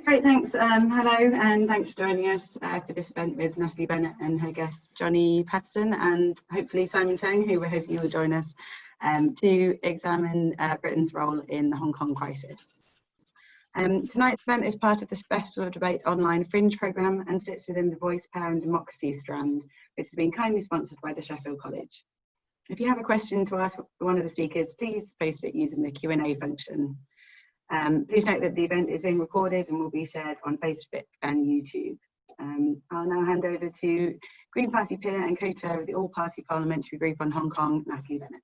Great, thanks. Hello, and thanks for joining us for this event with Natalie Bennett and her guest Johnny Patterson, and hopefully Simon Cheng, who we're hoping will join us to examine Britain's role in the Hong Kong crisis. Tonight's event is part of the Festival of Debate online fringe programme and sits within the Voice, Power and Democracy strand, which has been kindly sponsored by the Sheffield College. If you have a question to ask one of the speakers, please post it using the Q&A function. Please note that the event is being recorded and will be shared on Facebook and YouTube. I'll now hand over to Green Party peer and co-chair of the All Party Parliamentary Group on Hong Kong, Natalie Bennett.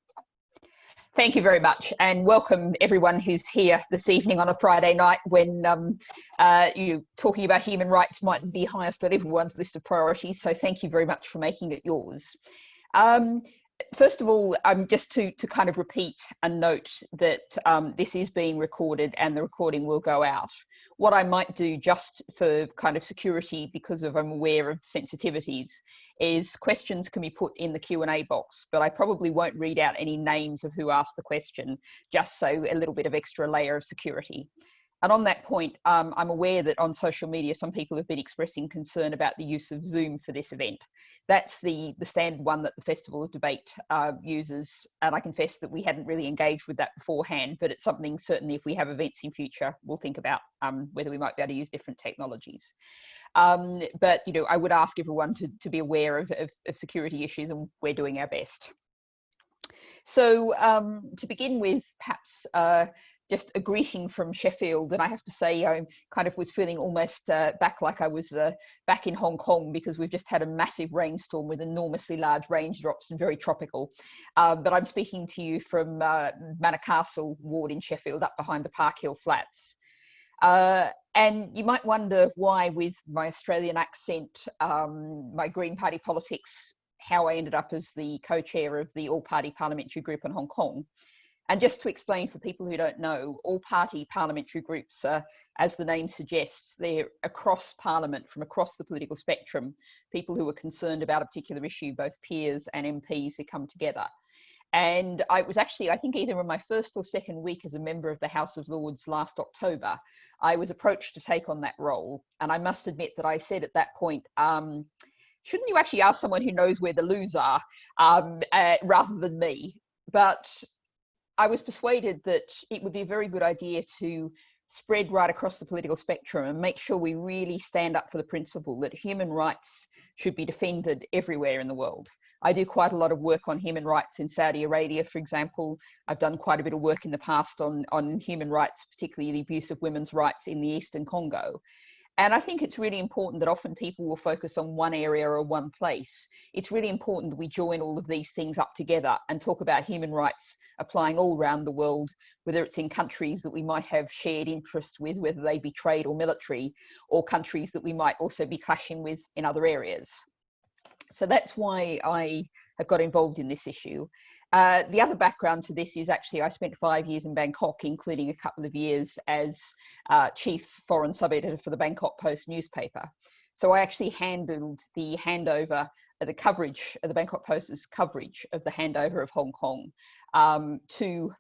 Thank you very much, and welcome everyone who's here this evening on a Friday night when you talking about human rights might be highest on everyone's list of priorities, so thank you very much for making it yours. First of all, just to kind of repeat and note that this is being recorded and the recording will go out. What I might do just for kind of security, because I'm aware of sensitivities, is questions can be put in the Q&A box, but I probably won't read out any names of who asked the question, just so a little bit of extra layer of security. And on that point, I'm aware that on social media, some people have been expressing concern about the use of Zoom for this event. That's the standard one that the Festival of Debate uses. And I confess that we hadn't really engaged with that beforehand, but it's something certainly if we have events in future, we'll think about whether we might be able to use different technologies. But, you know, I would ask everyone to be aware of security issues, and we're doing our best. So to begin with, perhaps, just a greeting from Sheffield, and I have to say I kind of was feeling almost back like I was back in Hong Kong, because we've just had a massive rainstorm with enormously large raindrops and very tropical. But I'm speaking to you from Manor Castle ward in Sheffield, up behind the Park Hill Flats. And you might wonder why, with my Australian accent, my Green Party politics, how I ended up as the co-chair of the All Party Parliamentary Group in Hong Kong. And just to explain for people who don't know, all party parliamentary groups, as the name suggests, they're across Parliament, from across the political spectrum, people who are concerned about a particular issue, both peers and MPs who come together. And I was actually, I think either in my first or second week as a member of the House of Lords last October, I was approached to take on that role. And I must admit that I said at that point, shouldn't you actually ask someone who knows where the loos are, rather than me? But I was persuaded that it would be a very good idea to spread right across the political spectrum and make sure we really stand up for the principle that human rights should be defended everywhere in the world. I do quite a lot of work on human rights in Saudi Arabia, for example. I've done quite a bit of work in the past on human rights, particularly the abuse of women's rights in the Eastern Congo. And I think it's really important that often people will focus on one area or one place. It's really important that we join all of these things up together and talk about human rights applying all around the world, whether it's in countries that we might have shared interests with, whether they be trade or military, or countries that we might also be clashing with in other areas. So that's why I have got involved in this issue. The other background to this is actually I spent 5 years in Bangkok, including a couple of years as chief foreign sub-editor for the Bangkok Post newspaper. So I actually handled the handover, the coverage of the Bangkok Post's coverage of the handover of Hong Kong to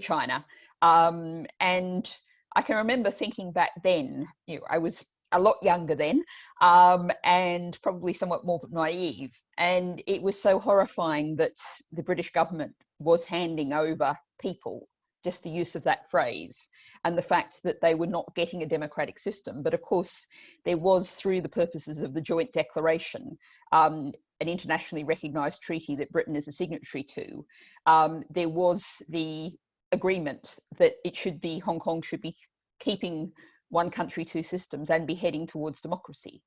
China. And I can remember thinking back then, you know, I was a lot younger then, and probably somewhat more naive. And it was so horrifying that the British government was handing over people, just the use of that phrase, and the fact that they were not getting a democratic system. But of course, there was, through the purposes of the Joint Declaration, an internationally recognised treaty that Britain is a signatory to, there was the agreement that it should be, Hong Kong should be keeping one country, two systems, and be heading towards democracy.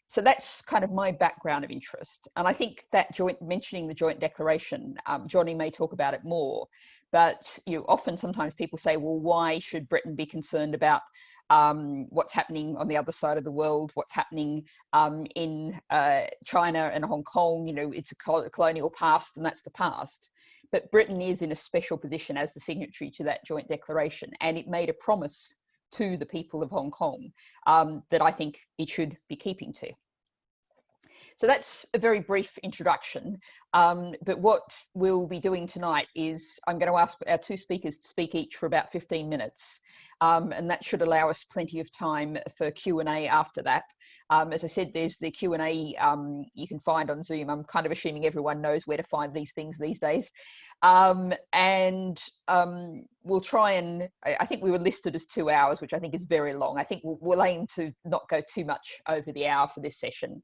So that's kind of my background of interest. And I think that mentioning the Joint Declaration, Johnny may talk about it more, but you know, often sometimes people say, well, why should Britain be concerned about what's happening on the other side of the world, what's happening in China and Hong Kong? You know, it's a colonial past, and that's the past. But Britain is in a special position as the signatory to that Joint Declaration, and it made a promise to the people of Hong Kong that I think it should be keeping to. So that's a very brief introduction, but what we'll be doing tonight is I'm going to ask our two speakers to speak each for about 15 minutes, and that should allow us plenty of time for Q&A after that. As I said, there's the Q&A you can find on Zoom. I'm kind of assuming everyone knows where to find these things these days. We'll try and, I think we were listed as 2 hours, which I think is very long. I think we'll aim to not go too much over the hour for this session.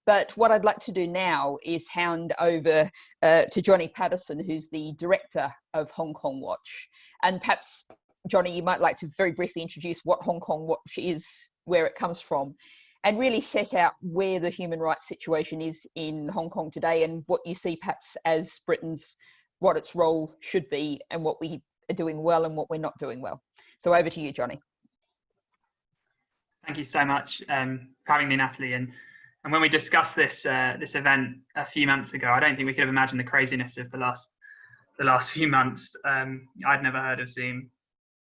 But what I'd like to do now is hand over to Johnny Patterson, who's the director of Hong Kong Watch. And perhaps, Johnny, you might like to very briefly introduce what Hong Kong Watch is, where it comes from, and really set out where the human rights situation is in Hong Kong today and what you see perhaps as Britain's, what its role should be and what we are doing well and what we're not doing well. So over to you, Johnny. Thank you so much for having me, Natalie. And when we discussed this this event a few months ago, I don't think we could have imagined the craziness of the last few months. I'd never heard of Zoom,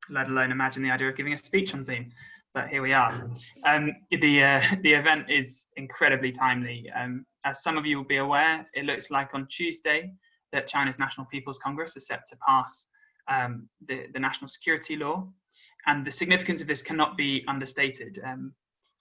let alone imagine the idea of giving a speech on Zoom. But here we are. The event is incredibly timely. As some of you will be aware, it looks like on Tuesday that China's National People's Congress is set to pass the national security law. And the significance of this cannot be understated.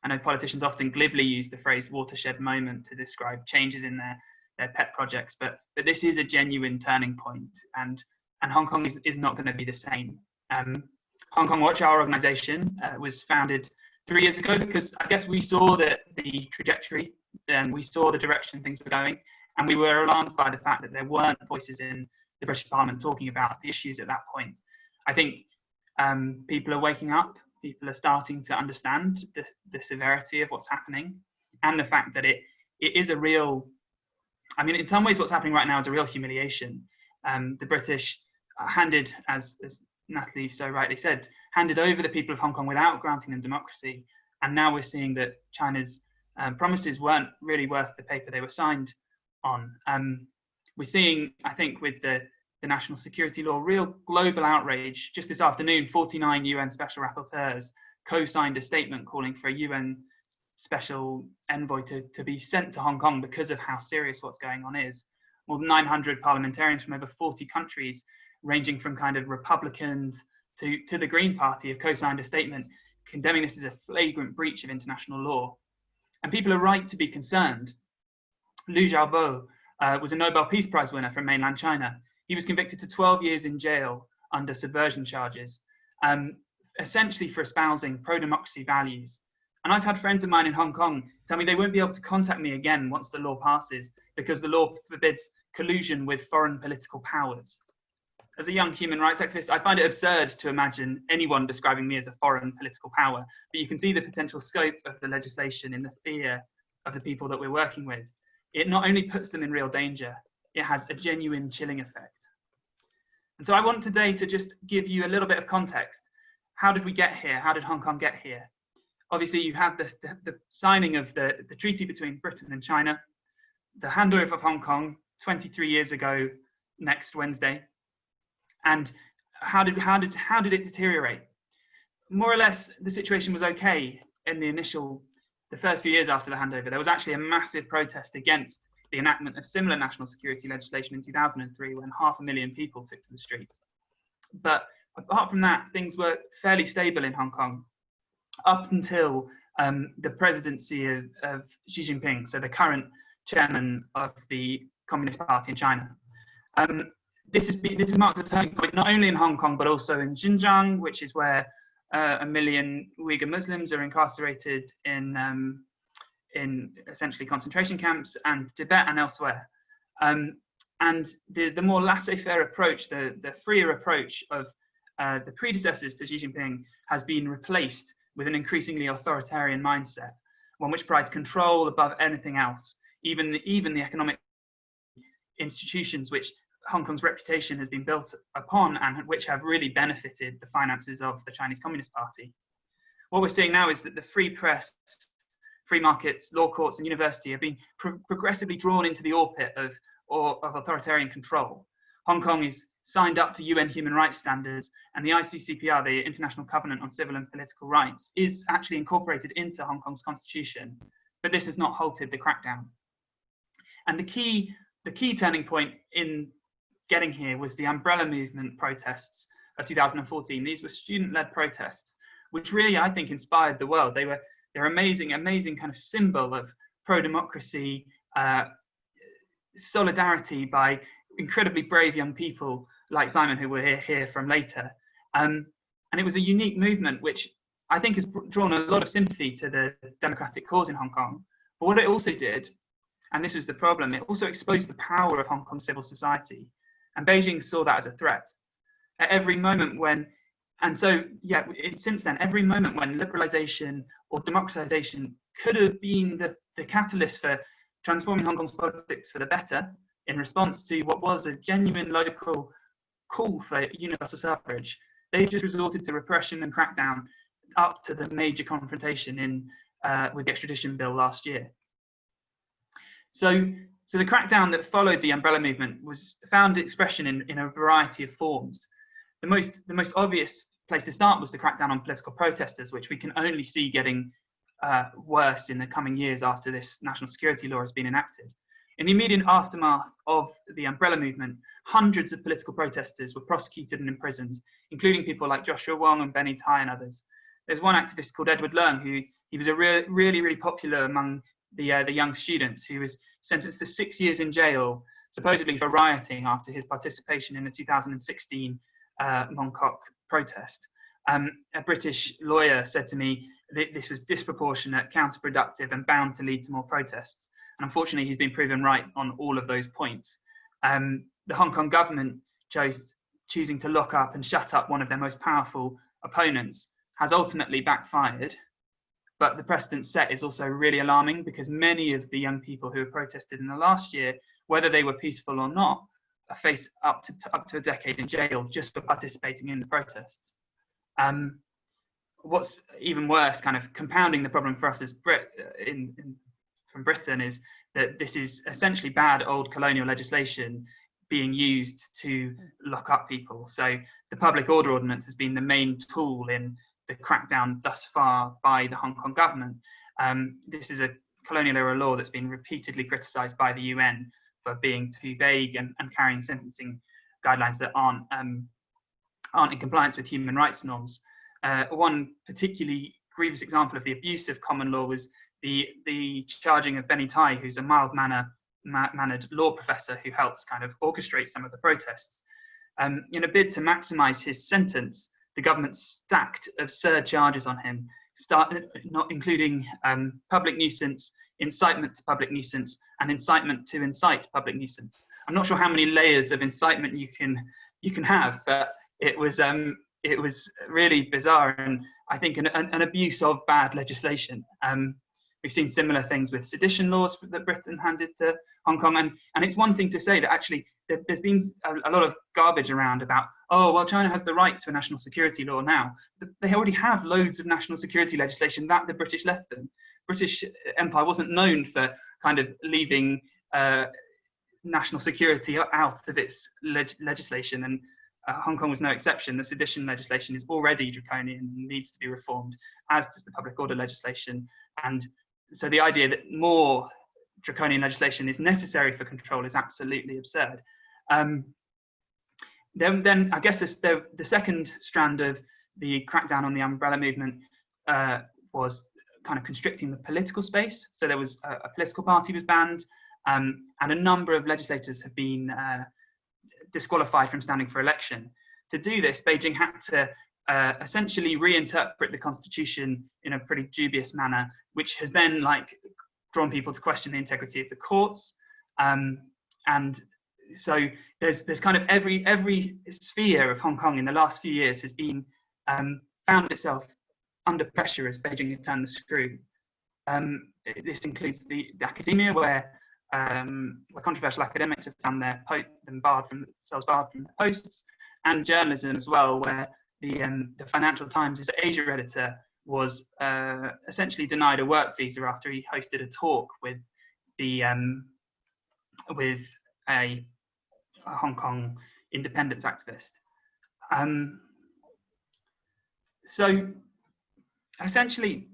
I know politicians often glibly use the phrase watershed moment to describe changes in their pet projects, but this is a genuine turning point, and Hong Kong is not going to be the same. Hong Kong Watch, our organisation, was founded 3 years ago because I guess we saw the trajectory, and we saw the direction things were going, and we were alarmed by the fact that there weren't voices in the British Parliament talking about the issues at that point. I think people are waking up. People are starting to understand the severity of what's happening, and the fact that it is a real, I mean, in some ways what's happening right now is a real humiliation. The British handed, as Natalie so rightly said, handed over the people of Hong Kong without granting them democracy, and now we're seeing that China's promises weren't really worth the paper they were signed on. We're seeing, I think, with the national security law, real global outrage. Just this afternoon, 49 UN special rapporteurs co-signed a statement calling for a UN special envoy to be sent to Hong Kong because of how serious what's going on is. More than 900 parliamentarians from over 40 countries, ranging from kind of Republicans to the Green Party, have co-signed a statement condemning this as a flagrant breach of international law. And people are right to be concerned. Liu Xiaobo was a Nobel Peace Prize winner from mainland China. He was convicted to 12 years in jail under subversion charges, essentially for espousing pro-democracy values. And I've had friends of mine in Hong Kong tell me they won't be able to contact me again once the law passes because the law forbids collusion with foreign political powers. As a young human rights activist, I find it absurd to imagine anyone describing me as a foreign political power, but you can see the potential scope of the legislation in the fear of the people that we're working with. It not only puts them in real danger, it has a genuine chilling effect. And so I want today to just give you a little bit of context. How did we get here? How did Hong Kong get here? Obviously, you have the signing of the treaty between Britain and China, the handover of Hong Kong 23 years ago next Wednesday. And how did it deteriorate? More or less, the situation was okay in the first few years after the handover. There was actually a massive protest against the enactment of similar national security legislation in 2003, when 500,000 people took to the streets. But apart from that, things were fairly stable in Hong Kong up until the presidency of Xi Jinping, so the current chairman of the Communist Party in China. This has marked a turning point not only in Hong Kong but also in Xinjiang, which is where 1 million Uyghur Muslims are incarcerated in essentially concentration camps, and Tibet and elsewhere. And the more laissez-faire approach, the freer approach of the predecessors to Xi Jinping has been replaced with an increasingly authoritarian mindset, one which prides control above anything else, even the economic institutions which Hong Kong's reputation has been built upon and which have really benefited the finances of the Chinese Communist Party. What we're seeing now is that the free press, free markets, law courts and university have been progressively drawn into the orbit of authoritarian control. Hong Kong is signed up to UN human rights standards, and the ICCPR, the International Covenant on Civil and Political Rights, is actually incorporated into Hong Kong's constitution. But this has not halted the crackdown. And the key turning point in getting here was the umbrella movement protests of 2014. These were student-led protests, which really, I think, inspired the world. They're amazing kind of symbol of pro-democracy, solidarity by incredibly brave young people like Simon, who we'll hear from later. And it was a unique movement, which I think has drawn a lot of sympathy to the democratic cause in Hong Kong. But what it also did, and this was the problem, it also exposed the power of Hong Kong civil society. And Beijing saw that as a threat. At every moment when, and so, yeah, since then, every moment when liberalization or democratization could have been the catalyst for transforming Hong Kong's politics for the better in response to what was a genuine local call for universal suffrage, they just resorted to repression and crackdown up to the major confrontation with the extradition bill last year. So the crackdown that followed the umbrella movement found expression in a variety of forms. The most obvious place to start was the crackdown on political protesters, which we can only see getting worse in the coming years after this national security law has been enacted. In the immediate aftermath of the umbrella movement, hundreds of political protesters were prosecuted and imprisoned, including people like Joshua Wong and Benny Tai and others. There's one activist called Edward Leung, who he was really popular among the young students, who was sentenced to 6 years in jail, supposedly for rioting after his participation in the 2016 Mong Kok protest. A British lawyer said to me that this was disproportionate, counterproductive, and bound to lead to more protests. And unfortunately, he's been proven right on all of those points. The Hong Kong government choosing to lock up and shut up one of their most powerful opponents has ultimately backfired. But the precedent set is also really alarming, because many of the young people who have protested in the last year, whether they were peaceful or not, face up to a decade in jail just for participating in the protests. What's even worse, kind of compounding the problem for us as from Britain, is that this is essentially bad old colonial legislation being used to lock up people. So the Public Order Ordinance has been the main tool in the crackdown thus far by the Hong Kong government. This is a colonial era law that's been repeatedly criticised by the UN for being too vague and carrying sentencing guidelines that aren't in compliance with human rights norms. One particularly grievous example of the abuse of common law was the charging of Benny Tai, who's a mild-mannered law professor who helped kind of orchestrate some of the protests. In a bid to maximise his sentence, the government stacked absurd charges on him, not including public nuisance, incitement to public nuisance, and incitement to incite public nuisance. I'm not sure how many layers of incitement you can have, but it was really bizarre, and I think an abuse of bad legislation. We've seen similar things with sedition laws that Britain handed to Hong Kong, and it's one thing to say that actually there's been a lot of garbage around about, oh, well, China has the right to a national security law now. They already have loads of national security legislation that the British left them. British Empire wasn't known for kind of leaving national security out of its legislation, and Hong Kong was no exception. The sedition legislation is already draconian and needs to be reformed, as does the public order legislation. And so the idea that more draconian legislation is necessary for control is absolutely absurd. Then I guess the second strand of the crackdown on the umbrella movement was kind of constricting the political space. So there was a political party was banned, and a number of legislators have been disqualified from standing for election. To do this, Beijing had to essentially reinterpret the constitution in a pretty dubious manner, which has then drawn people to question the integrity of the courts. And so there's kind of every sphere of Hong Kong in the last few years has been found itself under pressure as Beijing had turned the screw. This includes the academia, where controversial academics have found themselves barred from their posts, and journalism as well, where the Financial Times' Asia editor was essentially denied a work visa after he hosted a talk with a Hong Kong independence activist. So essentially,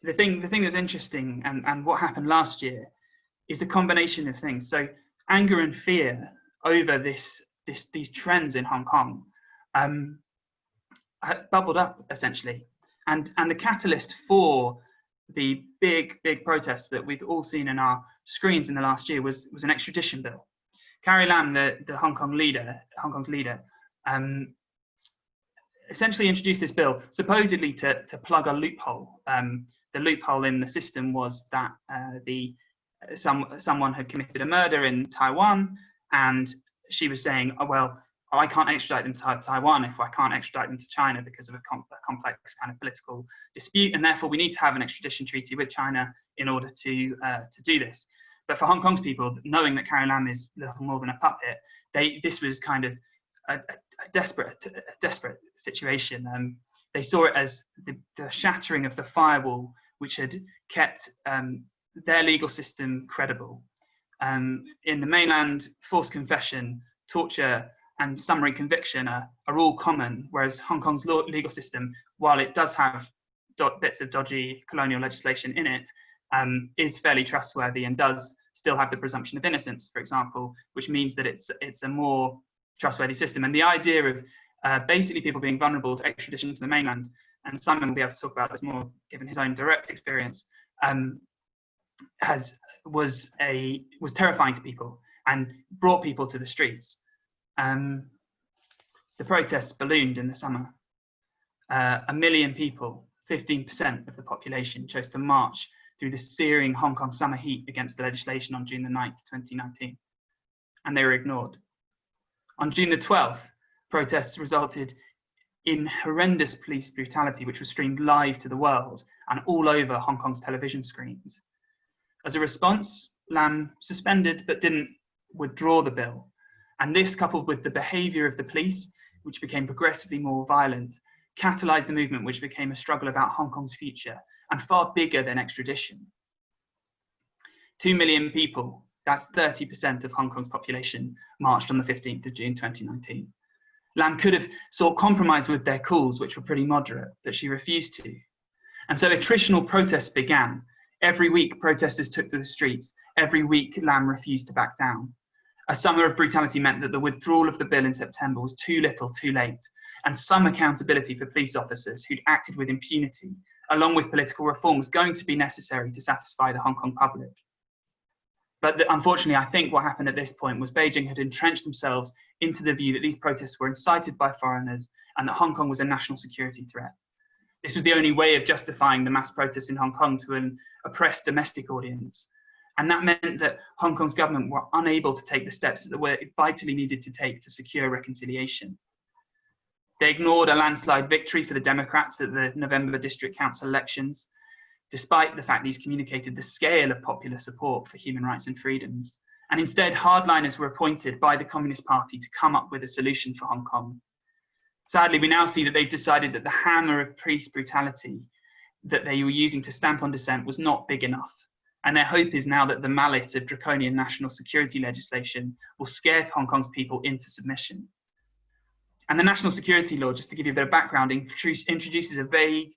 the thing that's interesting and what happened last year is a combination of things. So anger and fear over these trends in Hong Kong bubbled up essentially, and the catalyst for the big protests that we've all seen in our screens in the last year was an extradition bill. Carrie Lam, the Hong Kong's leader, essentially introduced this bill supposedly to plug a loophole. The loophole in the system was that someone had committed a murder in Taiwan, and she was saying, oh, well, I can't extradite them to Taiwan if I can't extradite them to China because of a complex kind of political dispute, and therefore we need to have an extradition treaty with China in order to do this. But for Hong Kong's people, knowing that Carrie Lam is little more than a puppet, this was kind of a desperate situation. They saw it as the shattering of the firewall which had kept their legal system credible. In the mainland, forced confession, torture, and summary conviction are all common, whereas Hong Kong's legal system, while it does have bits of dodgy colonial legislation in it, is fairly trustworthy and does still have the presumption of innocence, for example, which means that it's a more trustworthy system. And the idea of basically people being vulnerable to extradition to the mainland, and Simon will be able to talk about this more given his own direct experience, was terrifying to people and brought people to the streets. The protests ballooned in the summer. 1 million people, 15% of the population, chose to march through the searing Hong Kong summer heat against the legislation on June the 9th, 2019. And they were ignored. On June the 12th, protests resulted in horrendous police brutality, which was streamed live to the world and all over Hong Kong's television screens. As a response, Lam suspended but didn't withdraw the bill. And this, coupled with the behaviour of the police, which became progressively more violent, catalysed the movement, which became a struggle about Hong Kong's future and far bigger than extradition. 2 million people, that's 30% of Hong Kong's population, marched on the 15th of June 2019. Lam could have sought compromise with their calls, which were pretty moderate, but she refused to. And so attritional protests began. Every week, protesters took to the streets. Every week, Lam refused to back down. A summer of brutality meant that the withdrawal of the bill in September was too little, too late, and some accountability for police officers who'd acted with impunity, along with political reform, was going to be necessary to satisfy the Hong Kong public. But unfortunately, I think what happened at this point was Beijing had entrenched themselves into the view that these protests were incited by foreigners and that Hong Kong was a national security threat. This was the only way of justifying the mass protests in Hong Kong to an oppressed domestic audience. And that meant that Hong Kong's government were unable to take the steps that were vitally needed to take to secure reconciliation. They ignored a landslide victory for the Democrats at the November District Council elections, despite the fact these communicated the scale of popular support for human rights and freedoms. And instead, hardliners were appointed by the Communist Party to come up with a solution for Hong Kong. Sadly, we now see that they've decided that the hammer of police brutality that they were using to stamp on dissent was not big enough. And their hope is now that the mallet of draconian national security legislation will scare Hong Kong's people into submission. And the national security law, just to give you a bit of background, introduces a vague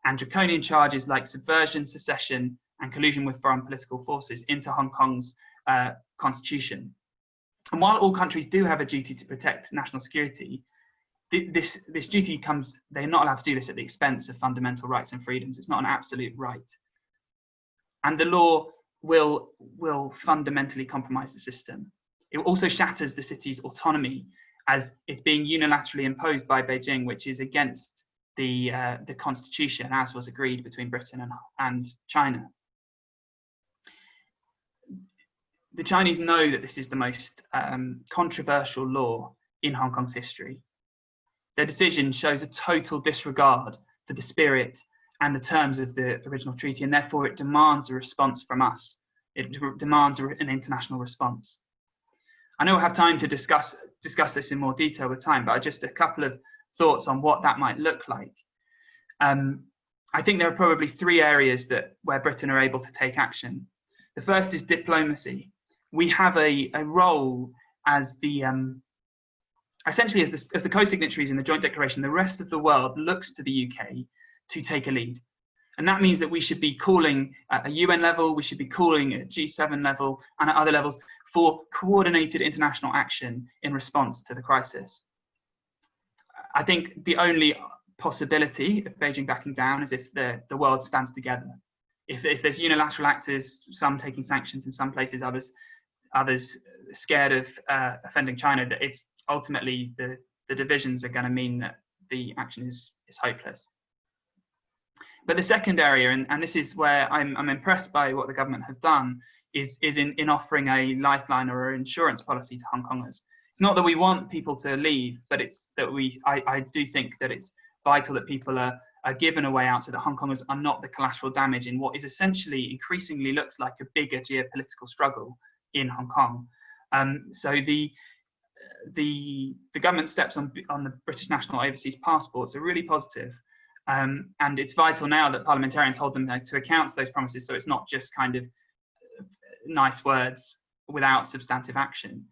and draconian charges like subversion, secession, and collusion with foreign political forces into Hong Kong's constitution. And while all countries do have a duty to protect national security, this duty comes, they're not allowed to do this at the expense of fundamental rights and freedoms. It's not an absolute right. And the law will fundamentally compromise the system. It also shatters the city's autonomy as it's being unilaterally imposed by Beijing, which is against the constitution, as was agreed between Britain and China. The Chinese know that this is the most controversial law in Hong Kong's history. Their decision shows a total disregard for the spirit and the terms of the original treaty, and therefore it demands a response from us. It demands an international response. I know we'll have time to discuss this in more detail with time, but just a couple of thoughts on what that might look like. I think there are probably 3 areas where Britain are able to take action. The first is diplomacy. We have a role as essentially as the co-signatories in the joint declaration. The rest of the world looks to the UK to take a lead. And that means that we should be calling at a UN level, we should be calling at G7 level and at other levels for coordinated international action in response to the crisis. I think the only possibility of Beijing backing down is if the world stands together. If there's unilateral actors, some taking sanctions in some places, others scared of offending China, that it's ultimately the divisions are going to mean that the action is hopeless. But the second area, and this is where I'm impressed by what the government have done, is in offering a lifeline or an insurance policy to Hong Kongers. It's not that we want people to leave, but it's that I do think that it's vital that people are given a way out so that Hong Kongers are not the collateral damage in what is essentially increasingly looks like a bigger geopolitical struggle in Hong Kong. So the government steps on the British national overseas passports are really positive. And it's vital now that parliamentarians hold them to account to those promises, so it's not just kind of nice words without substantive action.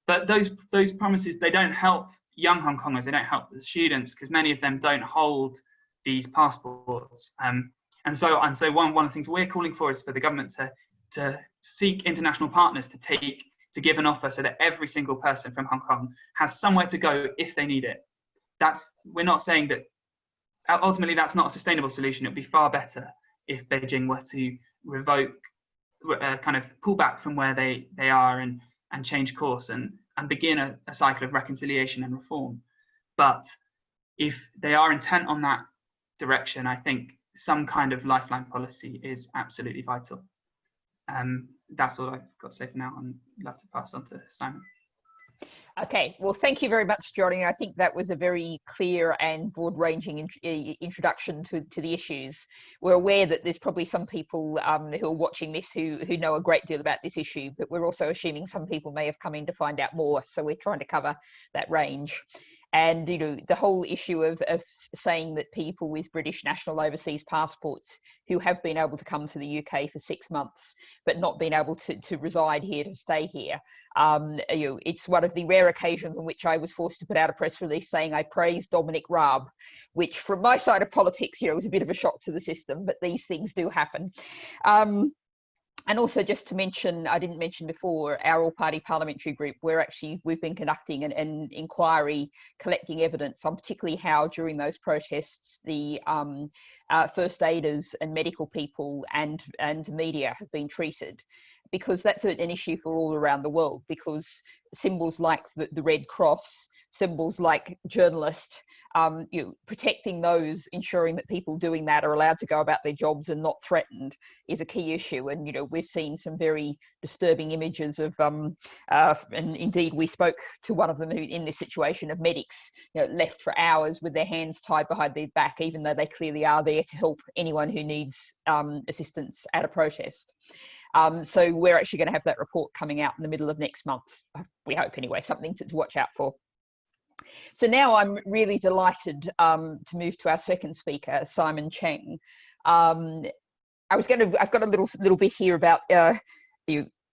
But those promises, they don't help young Hong Kongers, they don't help the students, because many of them don't hold these passports. And so one of the things we're calling for is for the government to seek international partners to give an offer so that every single person from Hong Kong has somewhere to go if they need it. We're not saying that ultimately that's not a sustainable solution. It would be far better if Beijing were to revoke, kind of pull back from where they are and change course and begin a cycle of reconciliation and reform. But if they are intent on that direction, I think some kind of lifeline policy is absolutely vital. That's all I've got to say for now. I'd love to pass on to Simon. Okay, well, thank you very much, Johnny. I think that was a very clear and broad-ranging introduction to the issues. We're aware that there's probably some people who are watching this who know a great deal about this issue, but we're also assuming some people may have come in to find out more. So we're trying to cover that range. And, you know, the whole issue of saying that people with British national overseas passports who have been able to come to the UK for 6 months, but not been able to reside here, to stay here, you know, it's one of the rare occasions on which I was forced to put out a press release saying I praise Dominic Raab, which from my side of politics, you know, was a bit of a shock to the system, but these things do happen. And also just to mention, I didn't mention before, our All Party Parliamentary Group, we've been conducting an inquiry, collecting evidence on particularly how during those protests, the first aiders and medical people and media have been treated, because that's an issue for all around the world, because symbols like the Red Cross, symbols like journalists, you know, protecting those, ensuring that people doing that are allowed to go about their jobs and not threatened is a key issue. And, you know, we've seen some very disturbing images of, and indeed we spoke to one of them in this situation, of medics, you know, left for hours with their hands tied behind their back, even though they clearly are there to help anyone who needs assistance at a protest. So we're actually going to have that report coming out in the middle of next month, we hope anyway, something to watch out for. So now I'm really delighted to move to our second speaker, Simon Cheng. I've got a little bit here about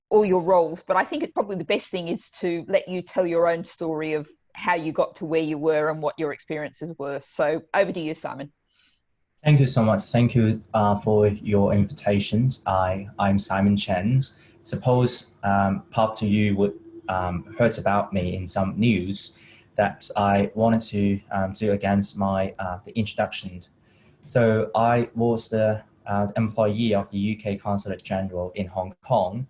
all your roles, but I think it's probably the best thing is to let you tell your own story of how you got to where you were and what your experiences were. So over to you, Simon. Thank you so much. Thank you for your invitations. I'm Simon Cheng. Suppose part of you would heard about me in some news that I wanted to do against my the introduction. So I was the employee of the UK Consulate General in Hong Kong.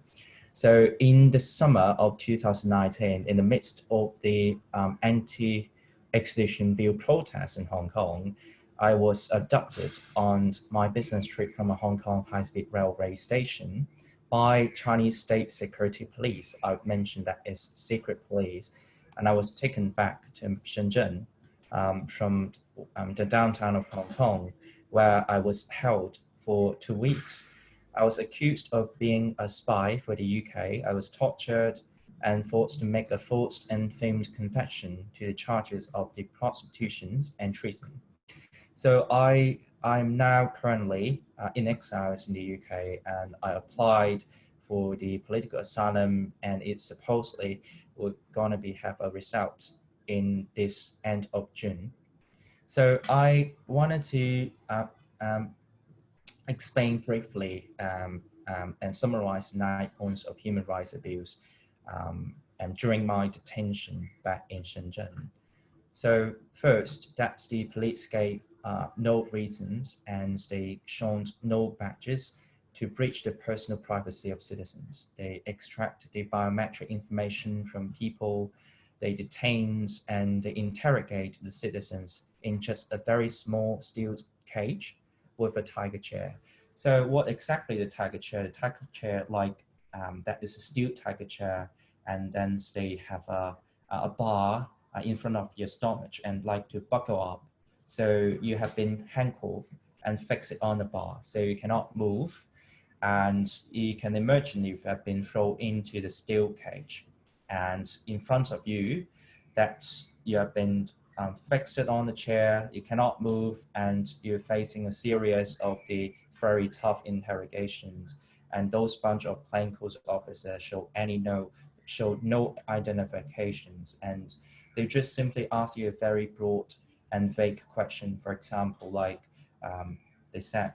So in the summer of 2019, in the midst of the anti-extradition bill protests in Hong Kong, I was abducted on my business trip from a Hong Kong high-speed railway station by Chinese state security police. I mentioned that is secret police. And I was taken back to Shenzhen from the downtown of Hong Kong, where I was held for 2 weeks. I was accused of being a spy for the UK. I was tortured and forced to make a false and famed confession to the charges of the prostitution and treason. So I'm now currently in exile in the UK, and I applied for the political asylum, and it's supposedly we're going to have a result in this end of June. So I wanted to explain briefly and summarize 9 points of human rights abuse and during my detention back in Shenzhen. So first, that the police gave no reasons and they shown no badges to breach the personal privacy of citizens. They extract the biometric information from people, they detain and they interrogate the citizens in just a very small steel cage with a tiger chair. So what exactly the tiger chair? The tiger chair, like that is a steel tiger chair, and then they have a bar in front of your stomach and like to buckle up. So you have been handcuffed and fix it on the bar so you cannot move. And you can imagine you have been thrown into the steel cage. And in front of you, that you have been fixed on the chair, you cannot move, and you're facing a series of the very tough interrogations. And those bunch of plainclothes officers showed no identifications, and they just simply ask you a very broad and vague question. For example, like they said,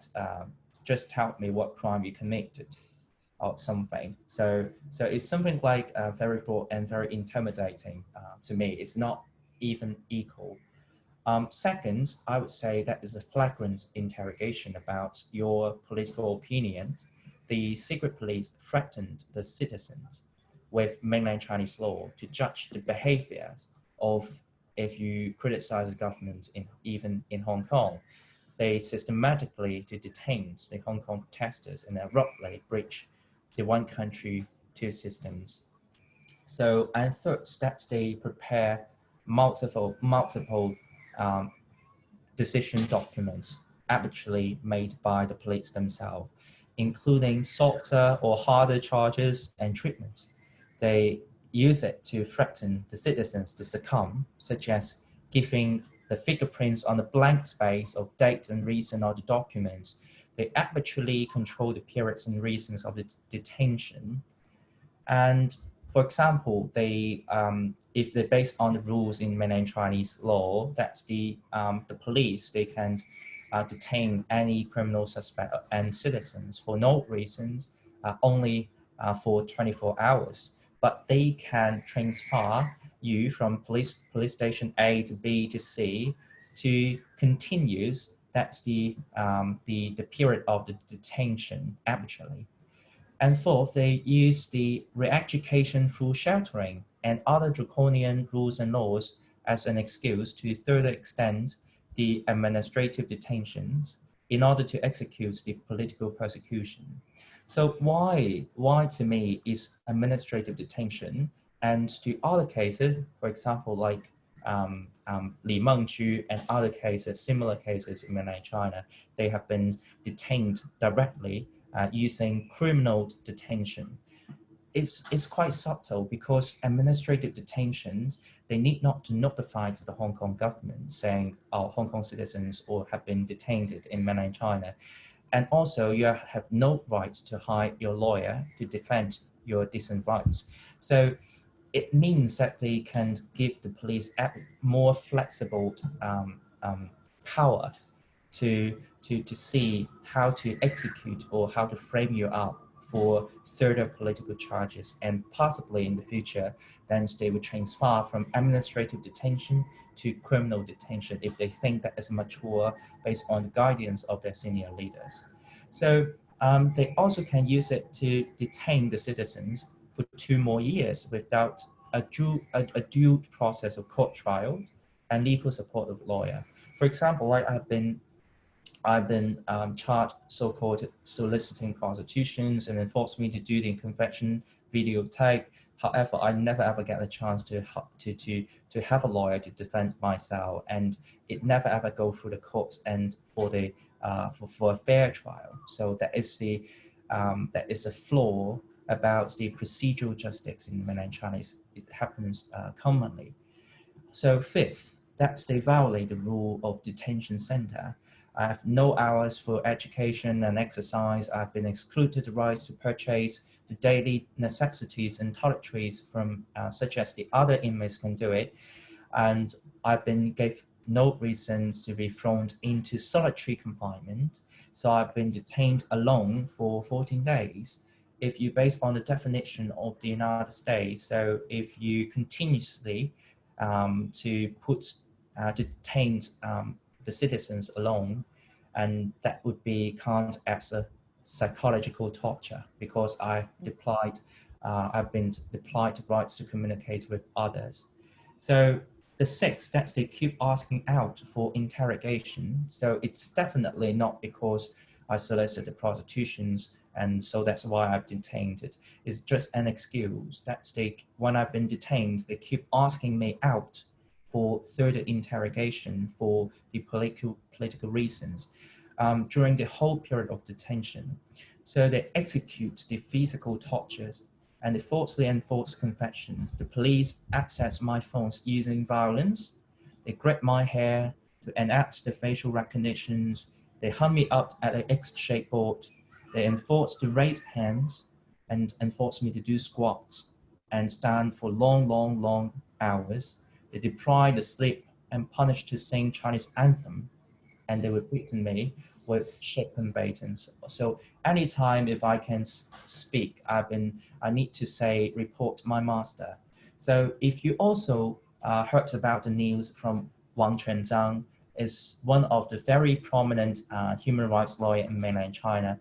just tell me what crime you committed or something. So it's something like very broad and very intimidating to me. It's not even equal. Second, I would say that is a flagrant interrogation about your political opinions. The secret police threatened the citizens with mainland Chinese law to judge the behaviors of if you criticize the government even in Hong Kong. They systematically detain the Hong Kong protesters and abruptly breach the one country, two systems. So, and third, that they prepare multiple decision documents actually made by the police themselves, including softer or harder charges and treatments. They use it to threaten the citizens to succumb, such as giving the fingerprints on the blank space of date and reason of the documents. They actually control the periods and reasons of the detention. And for example, they if they're based on the rules in mainland Chinese law, that's the police, they can detain any criminal suspect and citizens for no reasons, only for 24 hours. But they can transfer you from police station A to B to C to continues. That's the period of the detention actually. And fourth, they use the re-education through sheltering and other draconian rules and laws as an excuse to further extend the administrative detentions in order to execute the political persecution. So why to me is administrative detention, and to other cases, for example, like Li Mengju and other cases, similar cases in mainland China, they have been detained directly using criminal detention. It's quite subtle because administrative detentions, they need not to notify to the Hong Kong government saying, oh, Hong Kong citizens or have been detained in mainland China. And also you have no right to hire your lawyer to defend your decent rights. So it means that they can give the police more flexible power to see how to execute or how to frame you up for further political charges, and possibly in the future, then they would transfer from administrative detention to criminal detention if they think that is mature based on the guidance of their senior leaders. So they also can use it to detain the citizens for 2 more years without a due process of court trial and legal support of lawyer. For example, I've been charged so-called soliciting prostitutions and then forced me to do the conviction videotape. However, I never ever get a chance to have a lawyer to defend myself, and it never ever go through the courts and for a fair trial. So that is a flaw about the procedural justice in mainland China. It happens commonly. So fifth, that's they violate the rule of detention center. I have no hours for education and exercise. I've been excluded the rights to purchase the daily necessities and toiletries from such as the other inmates can do it. And I've been no reasons to be thrown into solitary confinement. So I've been detained alone for 14 days. If you base on the definition of the United States, so if you continuously to detain the citizens alone, and that would be counted as a psychological torture, because I've been deprived of rights to communicate with others. So the sixth, that they keep asking out for interrogation. So it's definitely not because I solicited prostitutions, and so that's why I've detained it. It's just an excuse that when I've been detained, they keep asking me out for further interrogation for the political reasons during the whole period of detention. So they execute the physical tortures and the falsely enforced confessions. The police access my phones using violence. They grab my hair to enact the facial recognitions. They hung me up at an X-shaped board. They enforce to raise hands and enforce me to do squats and stand for long hours. They deprive the sleep and punish to sing Chinese anthem. And they were beating me with shaken batons. So anytime if I can speak, I need to say, report my master. So if you also heard about the news from Wang Quanzhang, is one of the very prominent human rights lawyer in mainland China.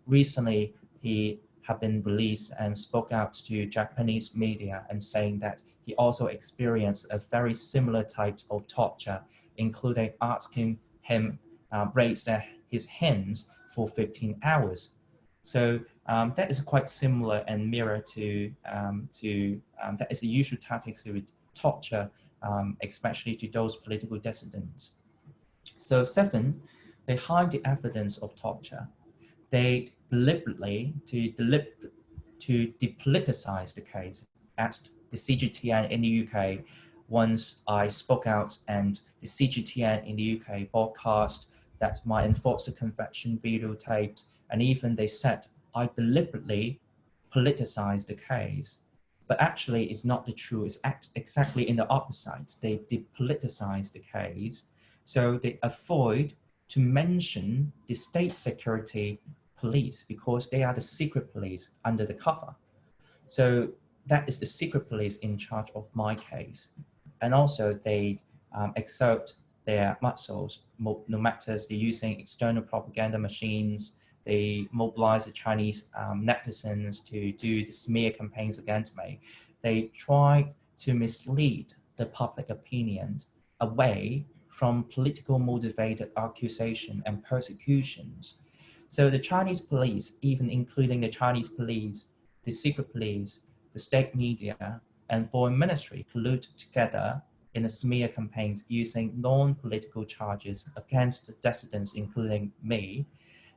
Recently, he had been released and spoke out to Japanese media and saying that he also experienced a very similar types of torture, including asking him raise his hands for 15 hours. So that is quite similar and mirror to that is the usual tactics with torture, especially to those political dissidents. So 7, they hide the evidence of torture. They deliberately to depoliticize the case. As the CGTN in the UK, once I spoke out and the CGTN in the UK broadcast that my enforcer confession videotapes, and even they said I deliberately politicized the case. But actually it's not the truth, it's exactly in the opposite. They depoliticize the case. So they avoid to mention the state security police because they are the secret police under the cover. So that is the secret police in charge of my case. And also they exert their muscles, no matter they're using external propaganda machines, they mobilize the Chinese netizens to do the smear campaigns against me. They try to mislead the public opinion away from political motivated accusation and persecutions. So the Chinese police, even including the Chinese police, the secret police, the state media, and foreign ministry collude together in a smear campaigns using non-political charges against the dissidents, including me.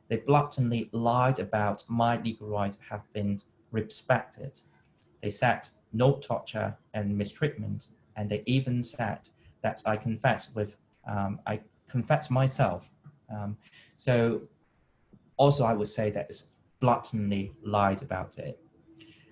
They blatantly lied about my legal rights have been respected. They said no torture and mistreatment, and they even said that I confess myself. So also I would say that it's blatantly lies about it.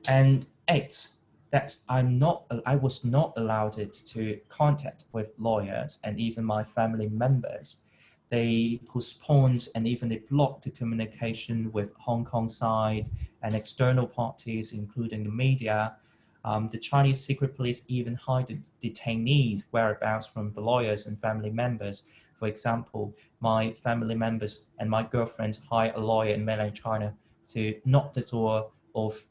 And 8, that I was not allowed to contact with lawyers and even my family members. They postponed and even they blocked the communication with Hong Kong side and external parties, including the media. The Chinese secret police even hide the detainees' whereabouts from the lawyers and family members. For example, my family members and my girlfriend hired a lawyer in mainland China to knock the door of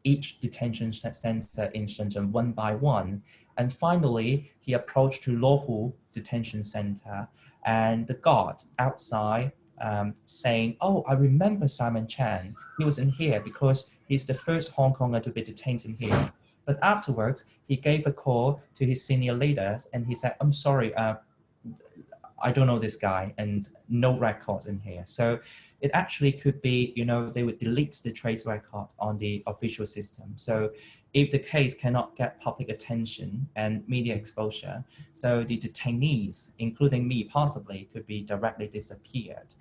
each detention center in Shenzhen one by one. And finally, he approached to Luohu detention center and the guard outside saying, "Oh, I remember Simon Cheng. He was in here because he's the first Hong Konger to be detained in here." But afterwards, he gave a call to his senior leaders and he said, "I'm sorry, I don't know this guy and no records in here." So it actually could be, they would delete the trace record on the official system. So if the case cannot get public attention and media exposure, so the detainees, including me possibly, could be directly disappeared.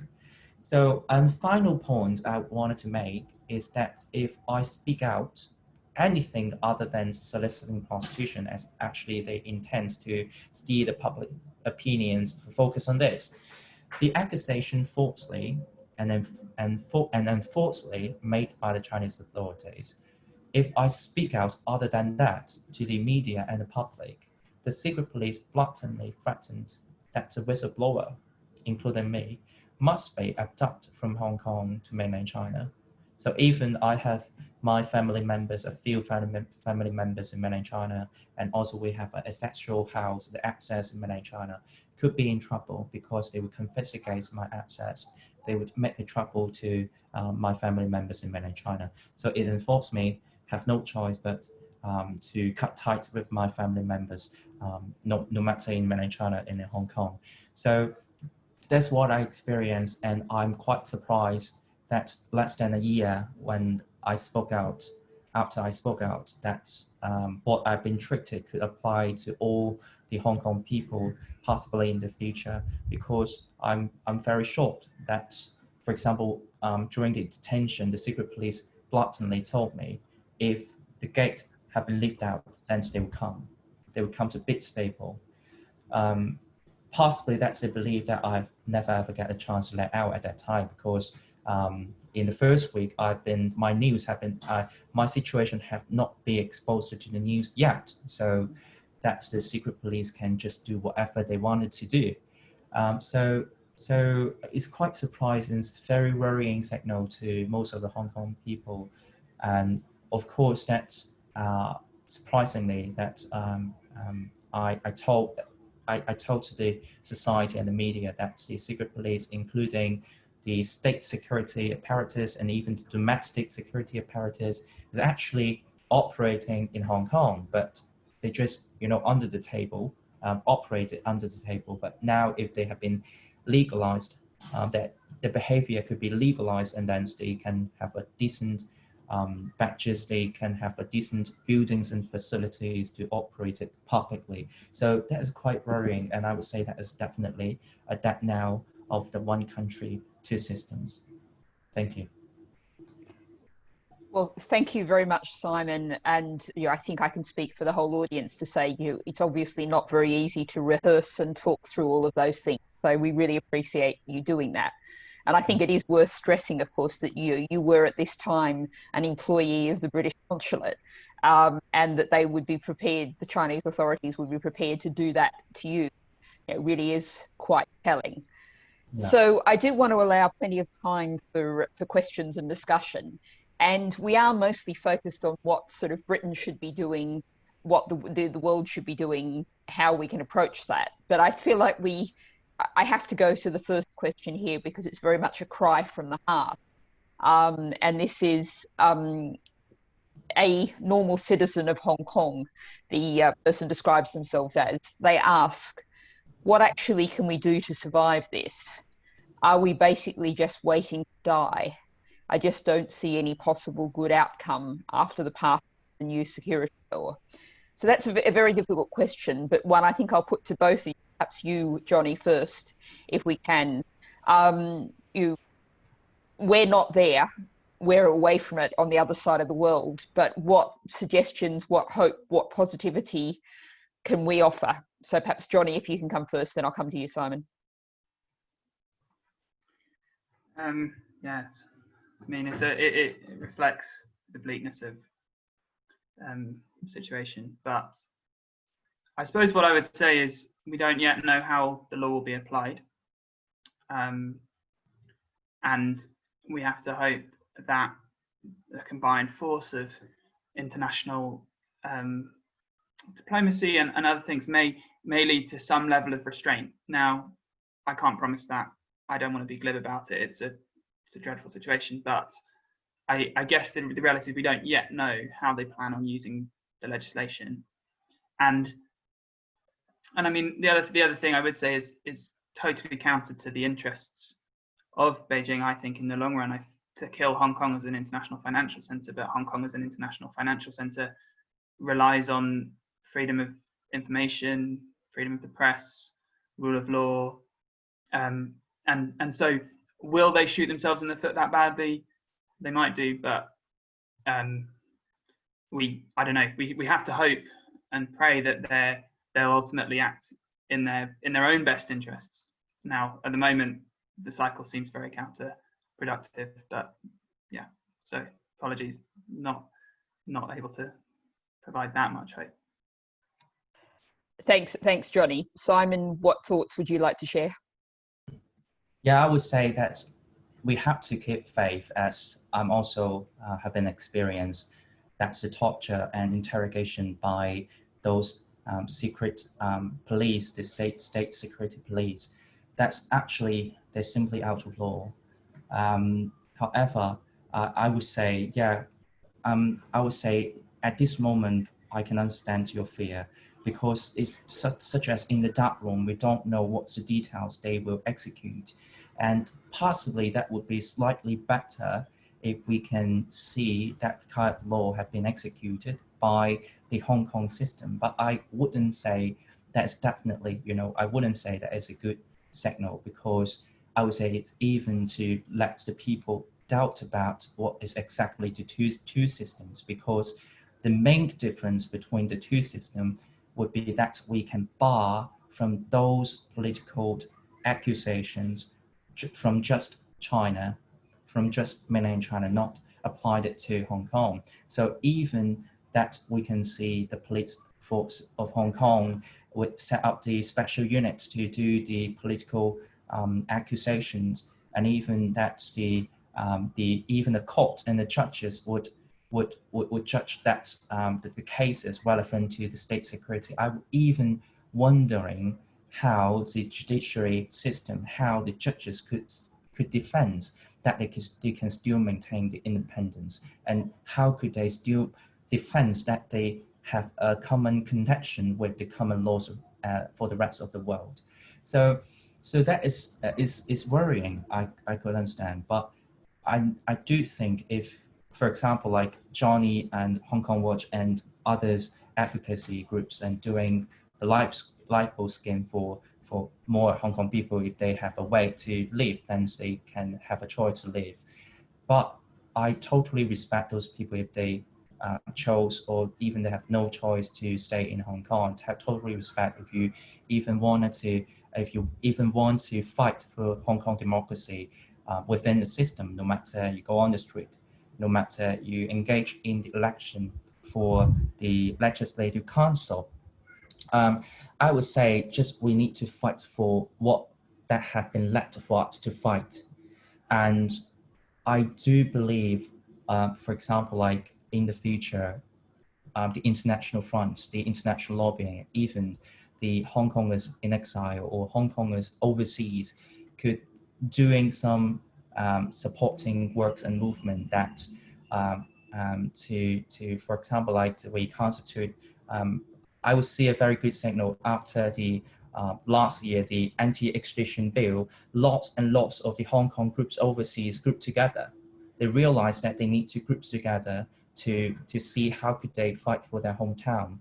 So final point I wanted to make is that if I speak out anything other than soliciting prostitution, as actually they intend to steer the public opinions to focus on this. The accusation falsely and then falsely made by the Chinese authorities. If I speak out other than that to the media and the public, the secret police blatantly threatened that the whistleblower, including me, must be abducted from Hong Kong to mainland China. So even I have my family members, a few family members in mainland China, and also we have a sexual house, the access in mainland China, could be in trouble because they would confiscate my access. They would make the trouble to my family members in mainland China. So it enforced me have no choice but to cut ties with my family members, no matter in mainland China and in Hong Kong. So that's what I experienced, and I'm quite surprised that less than a year when I spoke out, after I spoke out, that what I've been treated could apply to all the Hong Kong people possibly in the future, because I'm very shocked that, for example, during the detention, the secret police blatantly told me if the gate had been lifted out, then they would come. They would come to beat people. Possibly that's a belief that I've never ever get a chance to let out at that time, because in the first week my situation have not been exposed to the news yet. So that's the secret police can just do whatever they wanted to do. So it's quite surprising. It's very worrying signal to most of the Hong Kong people, and of course that surprisingly that I told to the society and the media that the secret police, including the state security apparatus and even the domestic security apparatus, is actually operating in Hong Kong, but they just, under the table, operated under the table. But now if they have been legalized, that the behavior could be legalized, and then they can have a decent badges, they can have a decent buildings and facilities to operate it publicly. So that is quite worrying, and I would say that is definitely a death knell of the one country, two systems. Thank you. Well, thank you very much, Simon. And I think I can speak for the whole audience to say it's obviously not very easy to rehearse and talk through all of those things. So we really appreciate you doing that. And I think it is worth stressing, of course, that you were at this time an employee of the British Consulate, and that they would be prepared, the Chinese authorities would be prepared to do that to you. It really is quite telling. Yeah. So I do want to allow plenty of time for questions and discussion. And we are mostly focused on what sort of Britain should be doing, what the world should be doing, how we can approach that. But I feel like I have to go to the first question here because it's very much a cry from the heart. And this is a normal citizen of Hong Kong, the person describes themselves as. They ask, what actually can we do to survive this? Are we basically just waiting to die? I just don't see any possible good outcome after the path of the new security law. So that's a very difficult question, but one I think I'll put to both of you, perhaps you, Johnny, first, if we can. We're not there. We're away from it on the other side of the world, but what suggestions, what hope, what positivity can we offer? So perhaps, Johnny, if you can come first, then I'll come to you, Simon. Yeah, I mean, it reflects the bleakness of the situation, but I suppose what I would say is we don't yet know how the law will be applied, and we have to hope that the combined force of international diplomacy and other things may lead to some level of restraint. Now, I can't promise that. I don't want to be glib about it. It's a dreadful situation, but I guess the reality is we don't yet know how they plan on using the legislation. And I mean, the other thing I would say is totally counter to the interests of Beijing, I think, in the long run, to kill Hong Kong as an international financial center. But Hong Kong as an international financial center relies on freedom of information, freedom of the press, rule of law, and so will they shoot themselves in the foot that badly? They might do, but I don't know, we have to hope and pray that they'll ultimately act in their own best interests. Now, at the moment, the cycle seems very counterproductive, but yeah, so apologies, not able to provide that much hope. Thanks, Johnny. Simon, what thoughts would you like to share? Yeah, I would say that we have to keep faith, as I'm also have been experienced. That's the torture and interrogation by those secret police, the state security police. That's actually, they're simply out of law. However, I would say, I would say at this moment, I can understand your fear, because it's such as in the dark room, we don't know what's the details they will execute. And possibly that would be slightly better if we can see that kind of law have been executed by the Hong Kong system. But I wouldn't say that's definitely, I wouldn't say that is a good signal, because I would say it's even to let the people doubt about what is exactly the two systems, because the main difference between the two systems would be that we can bar from those political accusations from just China, from just mainland China, not applied it to Hong Kong. So even that we can see the police force of Hong Kong would set up the special units to do the political accusations, and even that even the court and the judges would judge that the case is relevant to the state security. I'm even wondering how the judiciary system, how the judges could defend that they can still maintain the independence, and how could they still defend that they have a common connection with the common laws for the rest of the world. So that is worrying. I could understand, but I do think if, for example, like Johnny and Hong Kong Watch and others advocacy groups and doing the lifeboat scheme for more Hong Kong people, if they have a way to live, then they can have a choice to live. But I totally respect those people if they chose, or even they have no choice to stay in Hong Kong. I totally respect if you even want to fight for Hong Kong democracy within the system, no matter you go on the street, no matter you engage in the election for the legislative council. I would say just we need to fight for what that have been left for us to fight. And I do believe, for example, like in the future, the international front, the international lobbying, even the Hong Kongers in exile or Hong Kongers overseas could doing some supporting works and movement that to for example, like we constitute, I would see a very good signal after the last year, the anti-extradition bill. Lots and lots of the Hong Kong groups overseas grouped together. They realized that they need to group together to see how could they fight for their hometown.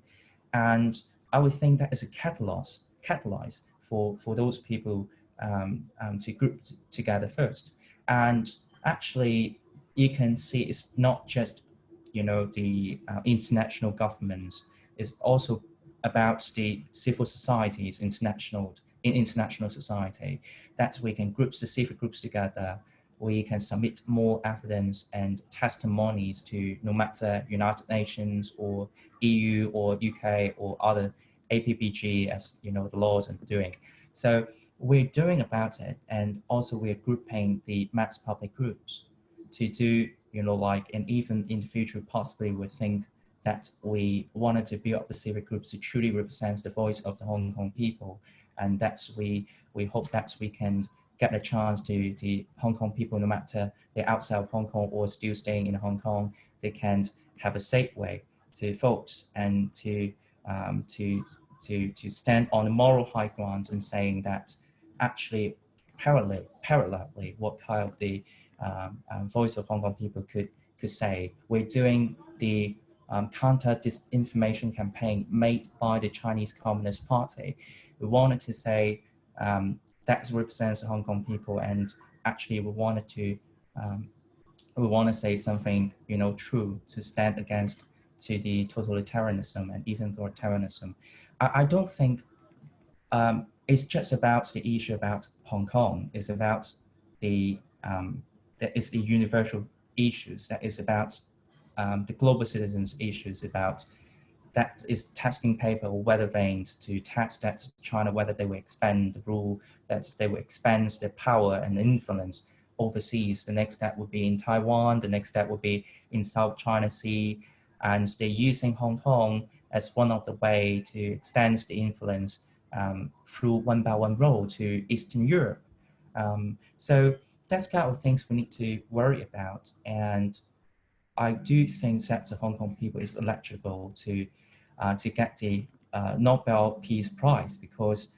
And I would think that is a catalyst for those people to group together first. And actually, you can see it's not just, the international governments. It's also about the civil societies, international society, that we can group the civic groups together. We can submit more evidence and testimonies to no matter United Nations or EU or UK or other APPG, as the laws are doing. So we're doing about it, and also we're grouping the mass public groups to do, and even in the future, possibly we think that we wanted to build up the civic groups to truly represent the voice of the Hong Kong people. And that's we hope that we can get a chance to the Hong Kong people, no matter they're outside of Hong Kong or still staying in Hong Kong, they can have a safe way to vote and to stand on a moral high ground and saying that actually parallelly what kind of the voice of Hong Kong people could say. We're doing the counter disinformation campaign made by the Chinese Communist Party. We wanted to say that represents the Hong Kong people, and actually we want to say something true to stand against to the totalitarianism and even authoritarianism. I don't think it's just about the issue about Hong Kong. It's about that is the universal issues, that is about the global citizens issues, about that is testing paper or weather vanes to test that China, whether they will expand the rule, that they will expand their power and influence overseas. The next step would be in Taiwan, the next step would be in South China Sea, and they're using Hong Kong as one of the way to extend the influence through One Belt One Road to Eastern Europe. So that's kind of things we need to worry about. And I do think that the Hong Kong people is eligible to get the Nobel Peace Prize, because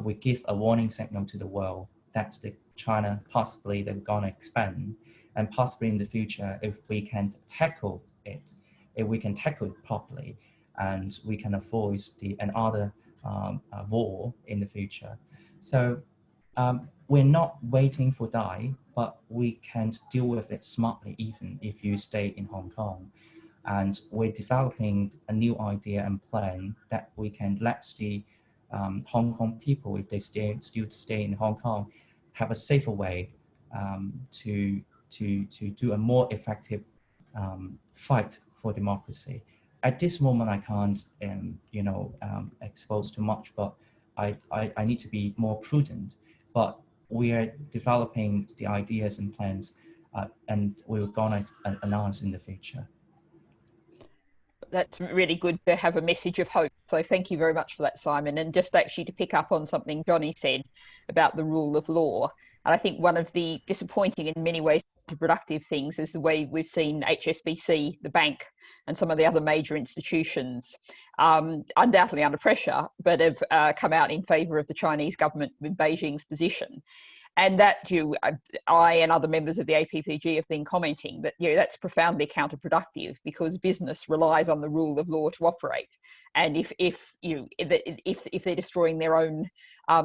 we give a warning signal to the world that China possibly they're gonna expand, and possibly in the future, if we can tackle it, if we can tackle it properly, and we can avoid another war in the future. So we're not waiting for die, but we can deal with it smartly even if you stay in Hong Kong. And we're developing a new idea and plan that we can let the Hong Kong people, if they still stay in Hong Kong, have a safer way to do a more effective fight for democracy. At this moment, I can't expose too much, but I need to be more prudent. But we are developing the ideas and plans, and we're gonna announce in the future. That's really good to have a message of hope. So thank you very much for that, Simon. And just actually to pick up on something Johnny said about the rule of law. And I think one of the disappointing, in many ways, productive things is the way we've seen HSBC, the bank, and some of the other major institutions, undoubtedly under pressure, but have come out in favour of the Chinese government with Beijing's position. And that I and other members of the APPG have been commenting that that's profoundly counterproductive, because business relies on the rule of law to operate. And if they're destroying their own